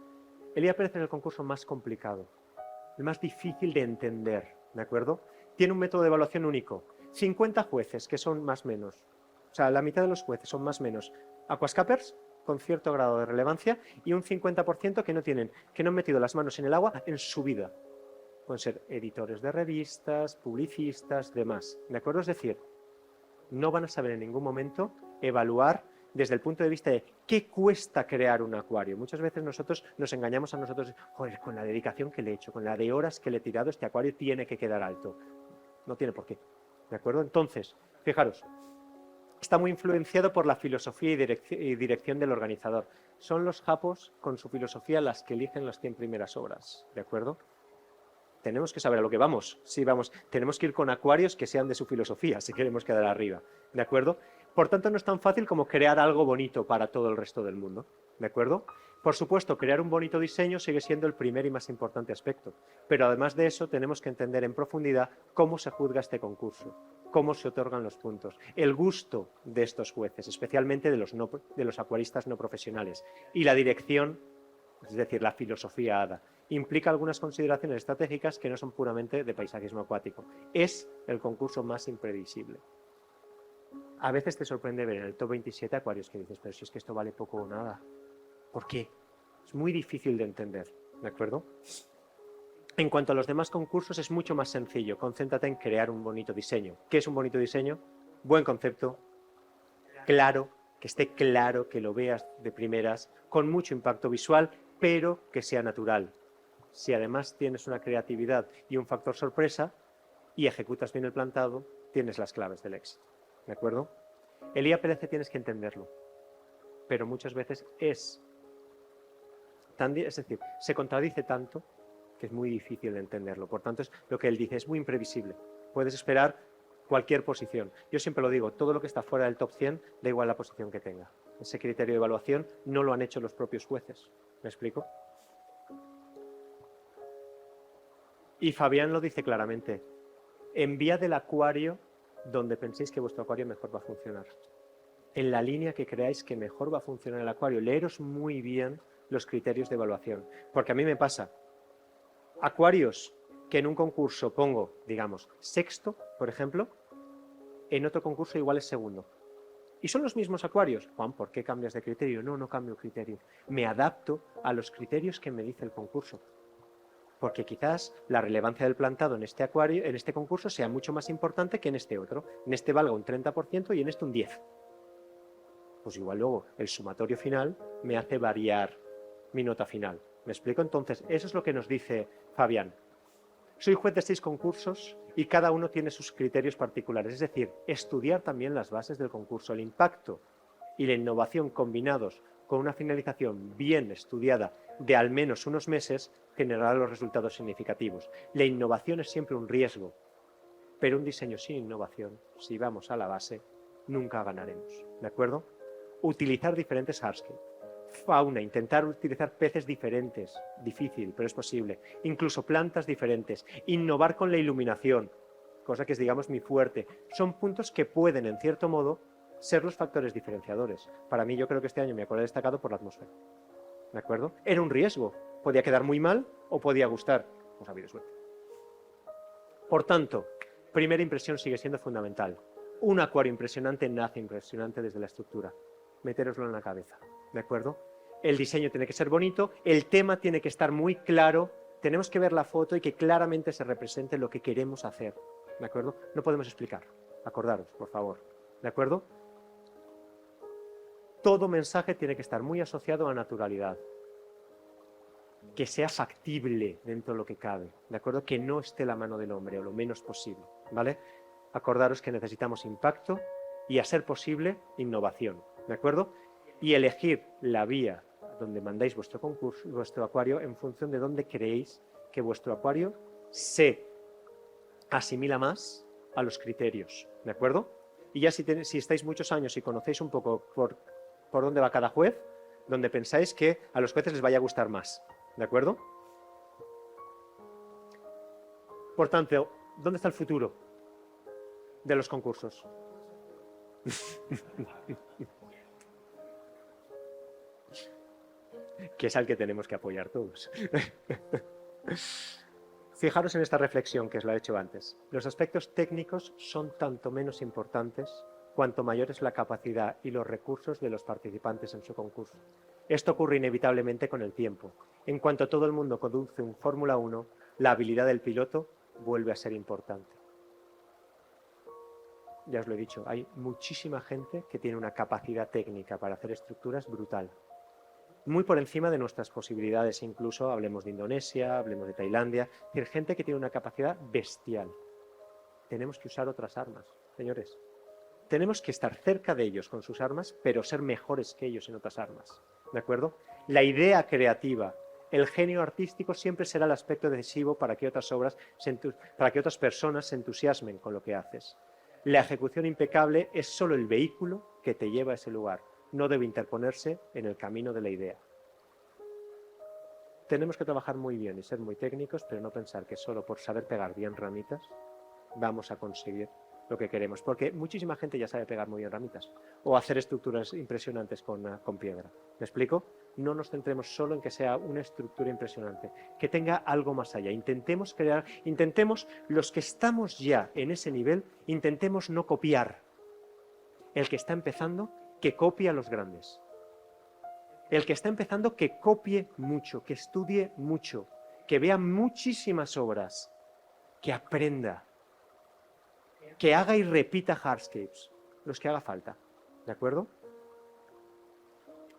El IAPLC es el concurso más complicado, el más difícil de entender, ¿de acuerdo? Tiene un método de evaluación único. 50 jueces, que son más o menos, o sea, la mitad de los jueces son más o menos aquascapers con cierto grado de relevancia y un 50% que no han metido las manos en el agua en su vida. Pueden ser editores de revistas, publicistas, demás, ¿de acuerdo? Es decir, no van a saber en ningún momento evaluar desde el punto de vista de qué cuesta crear un acuario. Muchas veces nosotros nos engañamos a nosotros, joder, con la dedicación que le he hecho, con la de horas que le he tirado, este acuario tiene que quedar alto. No tiene por qué. ¿De acuerdo? Entonces, fijaros, está muy influenciado por la filosofía y dirección del organizador. Son los japos, con su filosofía, las que eligen las 100 primeras obras. ¿De acuerdo? Tenemos que saber a lo que vamos. Sí, vamos. Tenemos que ir con acuarios que sean de su filosofía, si queremos quedar arriba. ¿De acuerdo? Por tanto, no es tan fácil como crear algo bonito para todo el resto del mundo. ¿De acuerdo? Por supuesto, crear un bonito diseño sigue siendo el primer y más importante aspecto, pero además de eso tenemos que entender en profundidad cómo se juzga este concurso, cómo se otorgan los puntos, el gusto de estos jueces, especialmente de los acuaristas no profesionales, y la dirección, es decir, la filosofía ADA. Implica algunas consideraciones estratégicas que no son puramente de paisajismo acuático. Es el concurso más imprevisible. A veces te sorprende ver en el top 27 acuarios que dices, pero si es que esto vale poco o nada. ¿Por qué? Es muy difícil de entender, ¿de acuerdo? En cuanto a los demás concursos es mucho más sencillo. Concéntrate en crear un bonito diseño. ¿Qué es un bonito diseño? Buen concepto, claro, que esté claro, que lo veas de primeras, con mucho impacto visual, pero que sea natural. Si además tienes una creatividad y un factor sorpresa y ejecutas bien el plantado, tienes las claves del éxito, ¿de acuerdo? El IAPLC tienes que entenderlo, pero muchas veces es decir, se contradice tanto que es muy difícil de entenderlo. Por tanto, es lo que él dice, es muy imprevisible. Puedes esperar cualquier posición. Yo siempre lo digo, todo lo que está fuera del top 100, da igual la posición que tenga. Ese criterio de evaluación no lo han hecho los propios jueces. ¿Me explico? Y Fabián lo dice claramente. Enviad el acuario donde penséis que vuestro acuario mejor va a funcionar. En la línea que creáis que mejor va a funcionar el acuario. Leeros muy bien los criterios de evaluación. Porque a mí me pasa, acuarios que en un concurso pongo, digamos, sexto, por ejemplo, en otro concurso igual es segundo. Y son los mismos acuarios. Juan, ¿por qué cambias de criterio? No, no cambio criterio. Me adapto a los criterios que me dice el concurso. Porque quizás la relevancia del plantado en este acuario, en este concurso, sea mucho más importante que en este otro. En este valga un 30% y en este un 10%. Pues igual luego el sumatorio final me hace variar mi nota final. ¿Me explico? Entonces, eso es lo que nos dice Fabián. Soy juez de 6 concursos y cada uno tiene sus criterios particulares. Es decir, estudiar también las bases del concurso, el impacto y la innovación combinados con una finalización bien estudiada de al menos unos meses generará los resultados significativos. La innovación es siempre un riesgo, pero un diseño sin innovación, si vamos a la base, nunca ganaremos. ¿De acuerdo? Utilizar diferentes hardscape. Fauna, intentar utilizar peces diferentes, difícil, pero es posible. Incluso plantas diferentes. Innovar con la iluminación, cosa que es, digamos, mi fuerte. Son puntos que pueden, en cierto modo, ser los factores diferenciadores. Para mí, yo creo que este año me acuerdo destacado por la atmósfera. ¿De acuerdo? Era un riesgo. Podía quedar muy mal o podía gustar. Pues ha habido suerte. Por tanto, primera impresión sigue siendo fundamental. Un acuario impresionante nace impresionante desde la estructura. Metéroslo en la cabeza, ¿de acuerdo? El diseño tiene que ser bonito, el tema tiene que estar muy claro, tenemos que ver la foto y que claramente se represente lo que queremos hacer, ¿de acuerdo? No podemos explicar, acordaros, por favor, ¿de acuerdo? Todo mensaje tiene que estar muy asociado a naturalidad, que sea factible dentro de lo que cabe, ¿de acuerdo? Que no esté la mano del hombre o lo menos posible, ¿vale? Acordaros que necesitamos impacto y, a ser posible, innovación, ¿de acuerdo? Y elegir la vía donde mandáis vuestro concurso, vuestro acuario, en función de dónde creéis que vuestro acuario se asimila más a los criterios, ¿de acuerdo? Y ya si estáis muchos años y conocéis un poco por dónde va cada juez, donde pensáis que a los jueces les vaya a gustar más, ¿de acuerdo? Por tanto, ¿dónde está el futuro de los concursos? Que es al que tenemos que apoyar todos. Fijaros en esta reflexión que os la he hecho antes. Los aspectos técnicos son tanto menos importantes cuanto mayor es la capacidad y los recursos de los participantes en su concurso. Esto ocurre inevitablemente con el tiempo. En cuanto todo el mundo conduce un Fórmula 1, la habilidad del piloto vuelve a ser importante. Ya os lo he dicho, hay muchísima gente que tiene una capacidad técnica para hacer estructuras brutal. Muy por encima de nuestras posibilidades, incluso hablemos de Indonesia, hablemos de Tailandia, es decir, gente que tiene una capacidad bestial. Tenemos que usar otras armas, señores. Tenemos que estar cerca de ellos con sus armas, pero ser mejores que ellos en otras armas, ¿de acuerdo? La idea creativa, el genio artístico siempre será el aspecto decisivo para que otras personas se entusiasmen con lo que haces. La ejecución impecable es solo el vehículo que te lleva a ese lugar. No debe interponerse en el camino de la idea. Tenemos que trabajar muy bien y ser muy técnicos, pero no pensar que solo por saber pegar bien ramitas vamos a conseguir lo que queremos, porque muchísima gente ya sabe pegar muy bien ramitas o hacer estructuras impresionantes con piedra. ¿Me explico? No nos centremos solo en que sea una estructura impresionante, que tenga algo más allá. Intentemos los que estamos ya en ese nivel, intentemos no copiar. El que está empezando, que copie a los grandes. El que está empezando, que copie mucho, que estudie mucho, que vea muchísimas obras, que aprenda, que haga y repita hardscapes, los que haga falta, ¿de acuerdo?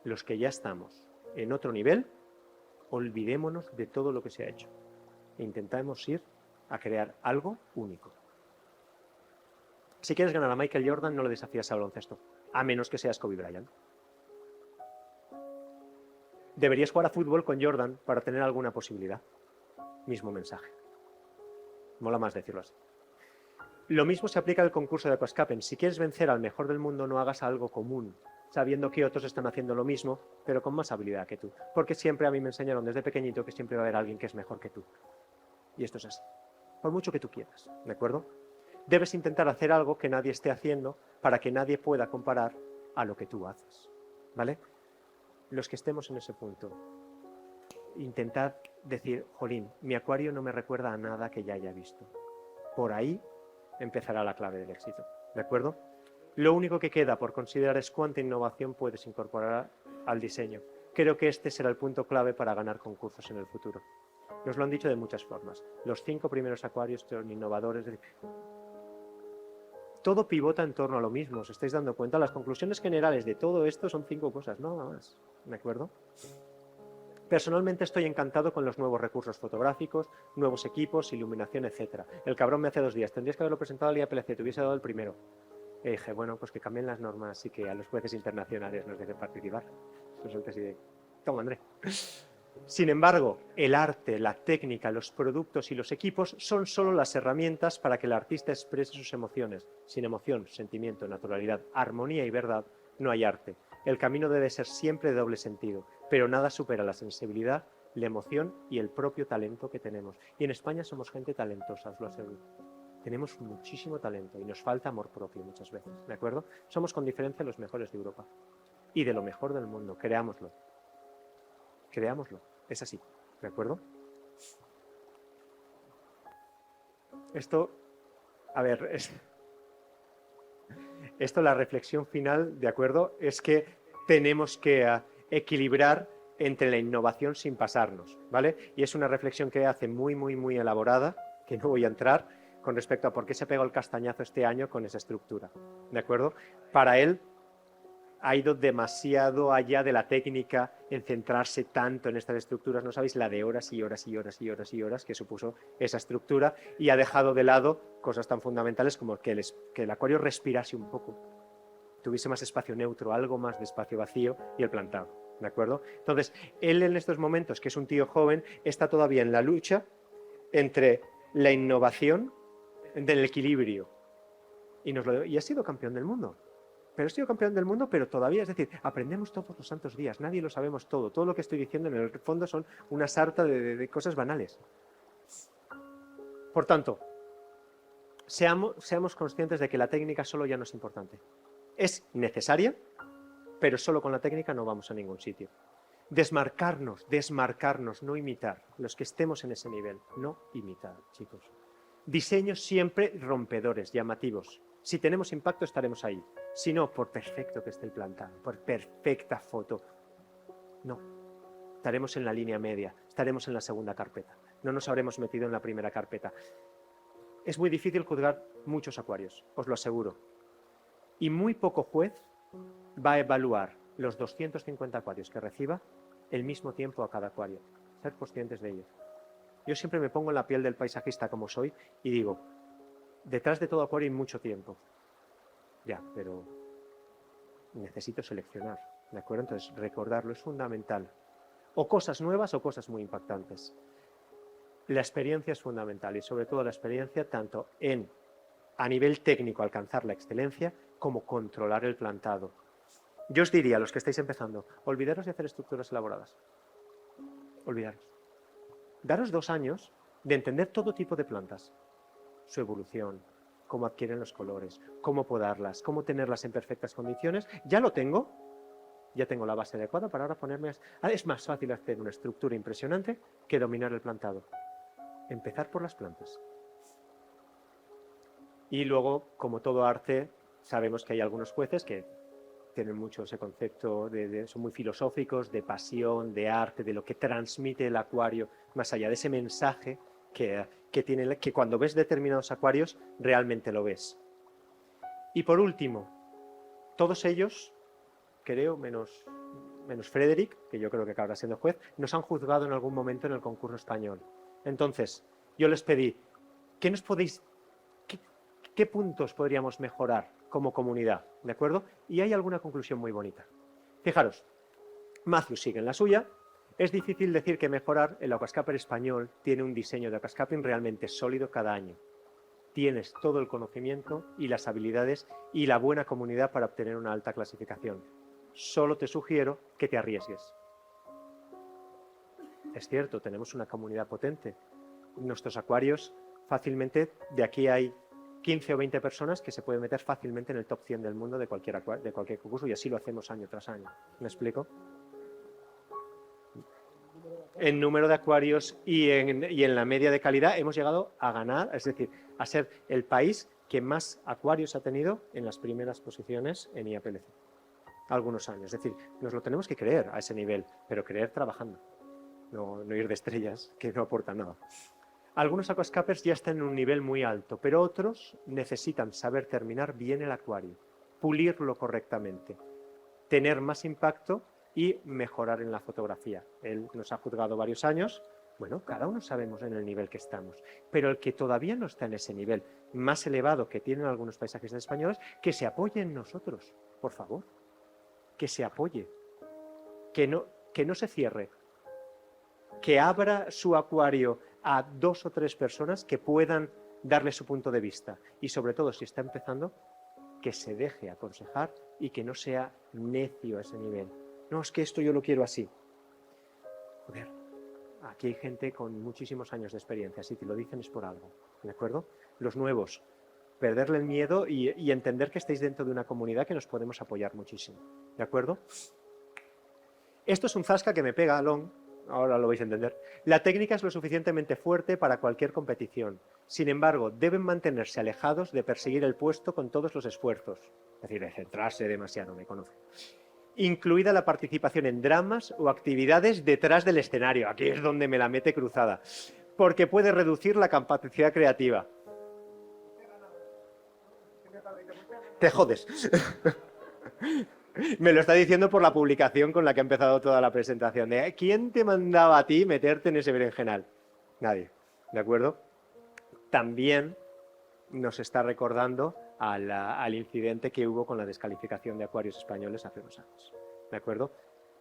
Los que ya estamos en otro nivel, olvidémonos de todo lo que se ha hecho e intentamos ir a crear algo único. Si quieres ganar a Michael Jordan, no le desafías al baloncesto, a menos que seas Kobe Bryant. Deberías jugar a fútbol con Jordan para tener alguna posibilidad. Mismo mensaje. Mola más decirlo así. Lo mismo se aplica al concurso de Aquascapen. Si quieres vencer al mejor del mundo, no hagas algo común, sabiendo que otros están haciendo lo mismo, pero con más habilidad que tú. Porque siempre a mí me enseñaron desde pequeñito que siempre va a haber alguien que es mejor que tú. Y esto es así. Por mucho que tú quieras, ¿de acuerdo? Debes intentar hacer algo que nadie esté haciendo para que nadie pueda comparar a lo que tú haces, ¿vale? Los que estemos en ese punto, intentad decir, jolín, mi acuario no me recuerda a nada que ya haya visto. Por ahí empezará la clave del éxito, ¿de acuerdo? Lo único que queda por considerar es cuánta innovación puedes incorporar al diseño. Creo que este será el punto clave para ganar concursos en el futuro. Nos lo han dicho de muchas formas. Los 5 primeros acuarios son innovadores. Todo pivota en torno a lo mismo, ¿os estáis dando cuenta? Las conclusiones generales de todo esto son 5 cosas, nada más, ¿de acuerdo? Personalmente estoy encantado con los nuevos recursos fotográficos, nuevos equipos, iluminación, etc. El cabrón me hace 2 días, tendrías que haberlo presentado al IAPLC, te hubiese dado el primero. Y dije, bueno, pues que cambien las normas y que a los jueces internacionales nos dejen participar. Resulta así de, toma, André. Sin embargo, el arte, la técnica, los productos y los equipos son solo las herramientas para que el artista exprese sus emociones. Sin emoción, sentimiento, naturalidad, armonía y verdad, no hay arte. El camino debe ser siempre de doble sentido, pero nada supera la sensibilidad, la emoción y el propio talento que tenemos. Y en España somos gente talentosa, os lo aseguro. Tenemos muchísimo talento y nos falta amor propio muchas veces, ¿de acuerdo? Somos con diferencia los mejores de Europa y de lo mejor del mundo, creámoslo. Creámoslo, es así, ¿de acuerdo? Esto, a ver, esto la reflexión final, ¿de acuerdo? Es que tenemos que equilibrar entre la innovación sin pasarnos, ¿vale? Y es una reflexión que hace muy elaborada, que no voy a entrar, con respecto a por qué se pegó el castañazo este año con esa estructura, ¿de acuerdo? Para él ha ido demasiado allá de la técnica en centrarse tanto en estas estructuras, no sabéis la de horas y horas y horas y horas y horas que supuso esa estructura, y ha dejado de lado cosas tan fundamentales como que el acuario respirase un poco, tuviese más espacio neutro, algo más de espacio vacío, y el plantado, ¿de acuerdo? Entonces, él en estos momentos, que es un tío joven, está todavía en la lucha entre la innovación, del equilibrio, y ha sido campeón del mundo. Pero he sido campeón del mundo, pero todavía, es decir, aprendemos todos los santos días, nadie lo sabemos todo. Todo lo que estoy diciendo en el fondo son una sarta de cosas banales. Por tanto, seamos conscientes de que la técnica solo ya no es importante. Es necesaria, pero solo con la técnica no vamos a ningún sitio. Desmarcarnos, no imitar. Los que estemos en ese nivel, no imitar, chicos. Diseños siempre rompedores, llamativos. Si tenemos impacto estaremos ahí. Si no, por perfecto que esté el plantado, por perfecta foto, no. Estaremos en la línea media, estaremos en la segunda carpeta. No nos habremos metido en la primera carpeta. Es muy difícil juzgar muchos acuarios, os lo aseguro. Y muy poco juez va a evaluar los 250 acuarios que reciba el mismo tiempo a cada acuario. Ser conscientes de ello. Yo siempre me pongo en la piel del paisajista como soy y digo, detrás de todo acuario hay mucho tiempo. Ya, pero necesito seleccionar, ¿de acuerdo? Entonces, recordarlo es fundamental. O cosas nuevas o cosas muy impactantes. La experiencia es fundamental y sobre todo la experiencia tanto a nivel técnico, alcanzar la excelencia, como controlar el plantado. Yo os diría a los que estáis empezando, olvidaros de hacer estructuras elaboradas. Olvidaros. Daros 2 años de entender todo tipo de plantas, su evolución, cómo adquieren los colores, cómo podarlas, cómo tenerlas en perfectas condiciones. Ya lo tengo, ya tengo la base adecuada para ahora ponerme... Es más fácil hacer una estructura impresionante que dominar el plantado. Empezar por las plantas. Y luego, como todo arte, sabemos que hay algunos jueces que tienen mucho ese concepto, son muy filosóficos, de pasión, de arte, de lo que transmite el acuario, más allá de ese mensaje que cuando ves determinados acuarios realmente lo ves. Y por último, todos ellos, creo, menos Frederick, que yo creo que acabará siendo juez, nos han juzgado en algún momento en el concurso español. Entonces, yo les pedí, ¿qué puntos podríamos mejorar como comunidad? ¿De acuerdo? Y hay alguna conclusión muy bonita. Fijaros, Matthew sigue en la suya. Es difícil decir que mejorar. El aquascaper español tiene un diseño de aquascaping realmente sólido cada año. Tienes todo el conocimiento y las habilidades y la buena comunidad para obtener una alta clasificación. Solo te sugiero que te arriesgues. Es cierto, tenemos una comunidad potente. Nuestros acuarios, fácilmente, de aquí hay 15 o 20 personas que se pueden meter fácilmente en el top 100 del mundo de cualquier concurso, y así lo hacemos año tras año. ¿Me explico? En número de acuarios y en la media de calidad hemos llegado a ganar, es decir, a ser el país que más acuarios ha tenido en las primeras posiciones en IAPLC. Algunos años. Es decir, nos lo tenemos que creer a ese nivel, pero creer trabajando. No ir de estrellas, que no aporta nada. Algunos aquascapers ya están en un nivel muy alto, pero otros necesitan saber terminar bien el acuario, pulirlo correctamente, tener más impacto y mejorar en la fotografía. Él nos ha juzgado varios años. Bueno, cada uno sabemos en el nivel que estamos, pero el que todavía no está en ese nivel más elevado que tienen algunos paisajistas españoles, que se apoye en nosotros, por favor, que se apoye, que no se cierre, que abra su acuario a 2 o 3 personas que puedan darle su punto de vista y, sobre todo, si está empezando, que se deje aconsejar y que no sea necio a ese nivel. No, es que esto yo lo quiero así. Joder, aquí hay gente con muchísimos años de experiencia, si te lo dicen es por algo, ¿de acuerdo? Los nuevos, perderle el miedo y entender que estáis dentro de una comunidad que nos podemos apoyar muchísimo, ¿de acuerdo? Esto es un zasca que me pega, Alon, ahora lo vais a entender. La técnica es lo suficientemente fuerte para cualquier competición. Sin embargo, deben mantenerse alejados de perseguir el puesto con todos los esfuerzos. Es decir, de centrarse demasiado, me conoce. Incluida la participación en dramas o actividades detrás del escenario. Aquí es donde me la mete cruzada. Porque puede reducir la capacidad creativa. Te jodes. Me lo está diciendo por la publicación con la que ha empezado toda la presentación. ¿Quién te mandaba a ti meterte en ese berenjenal? Nadie. ¿De acuerdo? También nos está recordando al incidente que hubo con la descalificación de acuarios españoles hace unos años. ¿De acuerdo?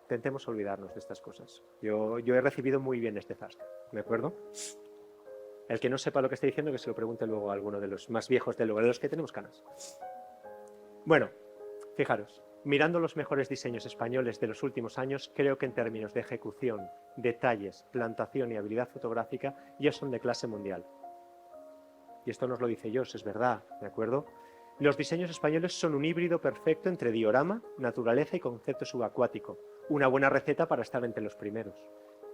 Intentemos olvidarnos de estas cosas. Yo he recibido muy bien este zasca. ¿De acuerdo? El que no sepa lo que estoy diciendo, que se lo pregunte luego a alguno de los más viejos del lugar, de los que tenemos canas. Bueno, fijaros, mirando los mejores diseños españoles de los últimos años, creo que en términos de ejecución, detalles, plantación y habilidad fotográfica, ya son de clase mundial. Y esto nos lo dice Josh, es verdad, ¿de acuerdo? Los diseños españoles son un híbrido perfecto entre diorama, naturaleza y concepto subacuático. Una buena receta para estar entre los primeros.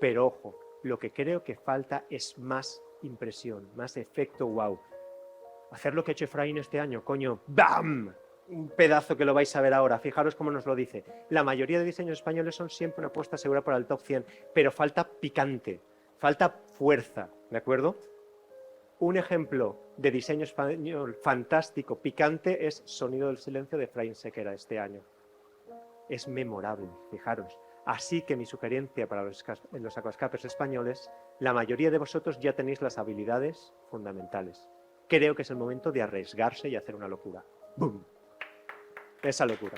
Pero ojo, lo que creo que falta es más impresión, más efecto wow. Hacer lo que ha hecho Efraín este año, coño, ¡bam! Un pedazo que lo vais a ver ahora, fijaros cómo nos lo dice. La mayoría de diseños españoles son siempre una apuesta segura para el top 100, pero falta picante, falta fuerza, ¿de acuerdo? Un ejemplo de diseño español fantástico, picante, es Sonido del Silencio de Efraín Sequera este año. Es memorable, fijaros. Así que mi sugerencia para los aquascapers españoles, la mayoría de vosotros ya tenéis las habilidades fundamentales. Creo que es el momento de arriesgarse y hacer una locura. ¡Bum! Esa locura.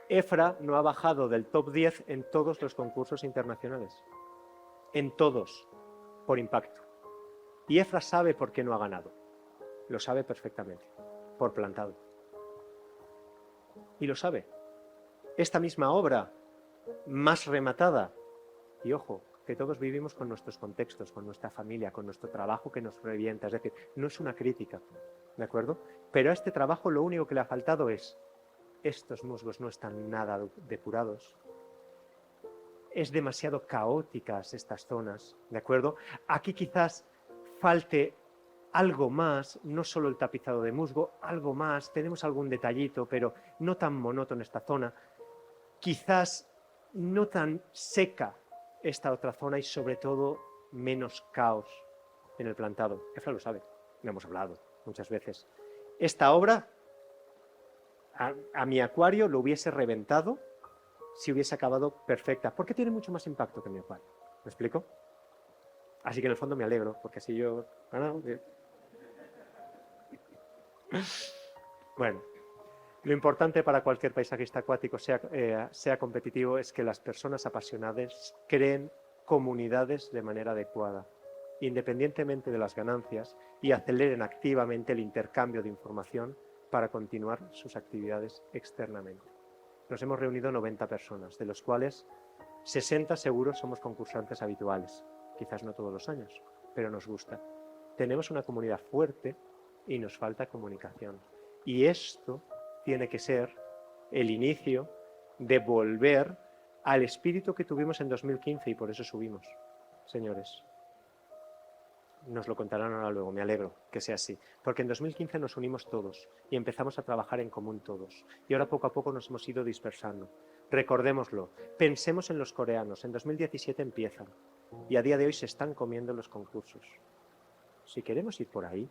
EFRA no ha bajado del top 10 en todos los concursos internacionales. En todos, por impacto. Y EFRA sabe por qué no ha ganado. Lo sabe perfectamente. Por plantado. Y lo sabe. Esta misma obra, más rematada, y ojo, que todos vivimos con nuestros contextos, con nuestra familia, con nuestro trabajo que nos revienta. Es decir, no es una crítica, ¿de acuerdo? Pero a este trabajo lo único que le ha faltado es: estos musgos no están nada depurados. Es demasiado caóticas estas zonas, ¿de acuerdo? Aquí quizás falte algo más, no solo el tapizado de musgo, algo más, tenemos algún detallito, pero no tan monótono esta zona. Quizás no tan seca esta otra zona y sobre todo menos caos en el plantado. Efra lo sabe, lo hemos hablado muchas veces. Esta obra a mi acuario lo hubiese reventado si hubiese acabado perfecta, porque tiene mucho más impacto que mi acuario. ¿Me explico? Así que en el fondo me alegro, porque así yo... Bueno, lo importante para cualquier paisajista acuático, sea competitivo, es que las personas apasionadas creen comunidades de manera adecuada, independientemente de las ganancias, y aceleren activamente el intercambio de información para continuar sus actividades externamente. Nos hemos reunido 90 personas, de los cuales 60 seguros somos concursantes habituales. Quizás no todos los años, pero nos gusta. Tenemos una comunidad fuerte y nos falta comunicación. Y esto tiene que ser el inicio de volver al espíritu que tuvimos en 2015 y por eso subimos, señores. Nos lo contarán ahora luego, me alegro que sea así. Porque en 2015 nos unimos todos y empezamos a trabajar en común todos. Y ahora poco a poco nos hemos ido dispersando. Recordémoslo, pensemos en los coreanos, en 2017 empiezan y a día de hoy se están comiendo los concursos. Si queremos ir por ahí,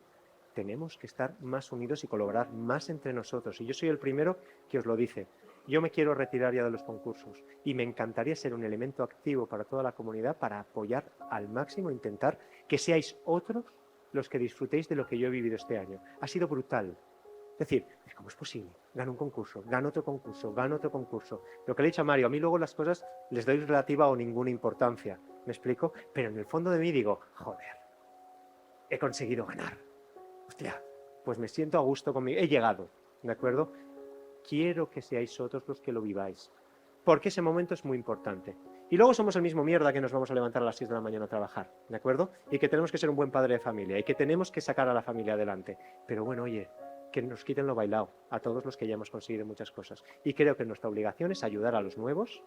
tenemos que estar más unidos y colaborar más entre nosotros. Y yo soy el primero que os lo dice. Yo me quiero retirar ya de los concursos y me encantaría ser un elemento activo para toda la comunidad para apoyar al máximo, intentar que seáis otros los que disfrutéis de lo que yo he vivido este año. Ha sido brutal. Es decir, ¿cómo es posible? Gano un concurso, gano otro concurso, gano otro concurso. Lo que le he dicho a Mario, a mí luego las cosas les doy relativa o ninguna importancia. ¿Me explico? Pero en el fondo de mí digo, joder, he conseguido ganar. Hostia, pues me siento a gusto conmigo. He llegado, ¿de acuerdo? Quiero que seáis otros los que lo viváis, porque ese momento es muy importante. Y luego somos el mismo mierda que nos vamos a levantar a las 6 de la mañana a trabajar, ¿de acuerdo? Y que tenemos que ser un buen padre de familia y que tenemos que sacar a la familia adelante. Pero bueno, oye, que nos quiten lo bailado a todos los que ya hemos conseguido muchas cosas. Y creo que nuestra obligación es ayudar a los nuevos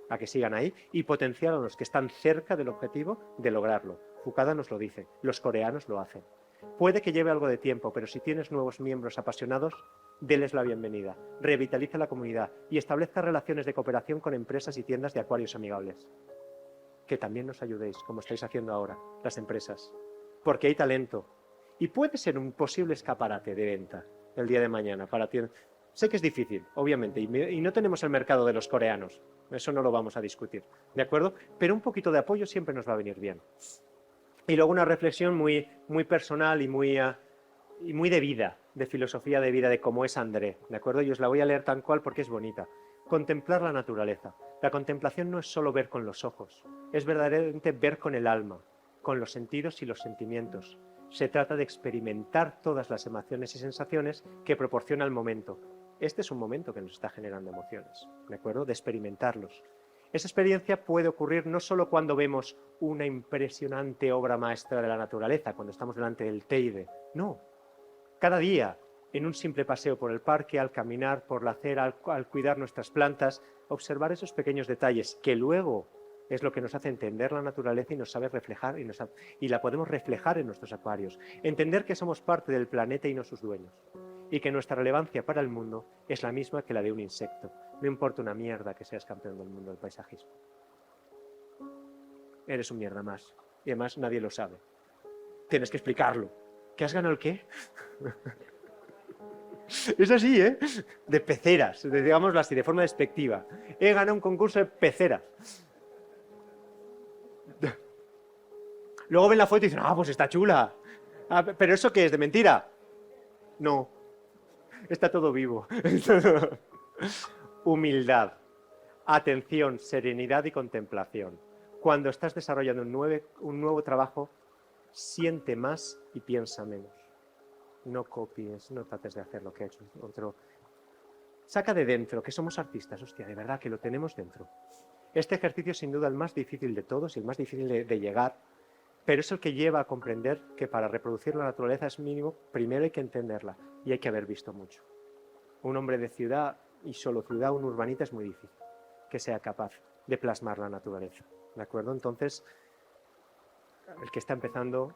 a que sigan ahí y potenciar a los que están cerca del objetivo de lograrlo. Fukada nos lo dice, los coreanos lo hacen. Puede que lleve algo de tiempo, pero si tienes nuevos miembros apasionados, déles la bienvenida, revitalice la comunidad y establezca relaciones de cooperación con empresas y tiendas de acuarios amigables. Que también nos ayudéis, como estáis haciendo ahora, las empresas, porque hay talento y puede ser un posible escaparate de venta el día de mañana para ti. Sé que es difícil, obviamente, y no tenemos el mercado de los coreanos, eso no lo vamos a discutir, ¿de acuerdo? Pero un poquito de apoyo siempre nos va a venir bien. Y luego una reflexión muy personal y muy de vida, de filosofía de vida, de cómo es André, ¿de acuerdo? Y os la voy a leer tal cual porque es bonita. Contemplar la naturaleza. La contemplación no es solo ver con los ojos, es verdaderamente ver con el alma, con los sentidos y los sentimientos. Se trata de experimentar todas las emociones y sensaciones que proporciona el momento. Este es un momento que nos está generando emociones, ¿de acuerdo? De experimentarlos. Esa experiencia puede ocurrir no solo cuando vemos una impresionante obra maestra de la naturaleza, cuando estamos delante del Teide, no. Cada día, en un simple paseo por el parque, al caminar por la acera, al cuidar nuestras plantas, observar esos pequeños detalles que luego es lo que nos hace entender la naturaleza y nos sabe reflejar y la podemos reflejar en nuestros acuarios. Entender que somos parte del planeta y no sus dueños. Y que nuestra relevancia para el mundo es la misma que la de un insecto. No importa una mierda que seas campeón del mundo del paisajismo. Eres un mierda más. Y además nadie lo sabe. Tienes que explicarlo. ¿Que has ganado el qué? Es así, ¿eh? De peceras, digámoslo así, de forma despectiva. He ganado un concurso de peceras. Luego ven la foto y dicen, ah, pues está chula. Ah, ¿pero eso qué es? ¿De mentira? No. Está todo vivo. Humildad, atención, serenidad y contemplación. Cuando estás desarrollando un nuevo trabajo, siente más y piensa menos. No copies, no trates de hacer lo que ha hecho otro. Saca de dentro, que somos artistas, hostia, de verdad que lo tenemos dentro. Este ejercicio es sin duda el más difícil de todos y el más difícil de llegar, pero es el que lleva a comprender que para reproducir la naturaleza es mínimo, primero hay que entenderla y hay que haber visto mucho. Un hombre de ciudad y solo ciudad, un urbanita, es muy difícil que sea capaz de plasmar la naturaleza, ¿de acuerdo? Entonces, el que está empezando,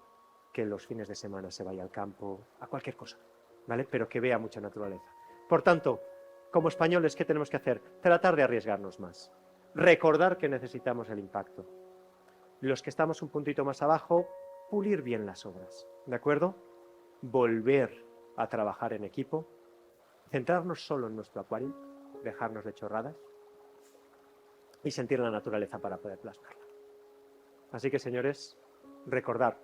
que los fines de semana se vaya al campo, a cualquier cosa, ¿vale? Pero que vea mucha naturaleza. Por tanto, como españoles, ¿qué tenemos que hacer? Tratar de arriesgarnos más. Recordar que necesitamos el impacto. Los que estamos un puntito más abajo, pulir bien las obras, ¿de acuerdo? Volver a trabajar en equipo, centrarnos solo en nuestro acuario, dejarnos de chorradas y sentir la naturaleza para poder plasmarla. Así que, señores, recordar,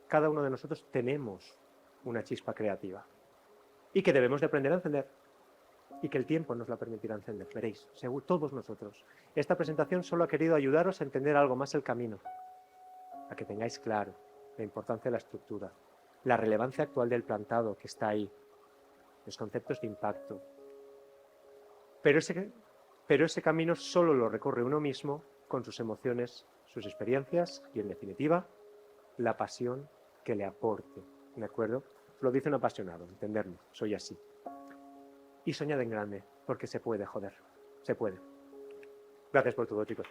cada uno de nosotros tenemos una chispa creativa y que debemos de aprender a encender y que el tiempo nos la permitirá encender, veréis, seguro, todos nosotros. Esta presentación solo ha querido ayudaros a entender algo más el camino, a que tengáis claro la importancia de la estructura, la relevancia actual del plantado que está ahí, los conceptos de impacto. Pero ese camino solo lo recorre uno mismo con sus emociones, sus experiencias y, en definitiva, la pasión que le aporte, ¿de acuerdo? Lo dice un apasionado, entenderme, soy así. Y soñad en grande, porque se puede, joder, se puede. Gracias por todo, chicos.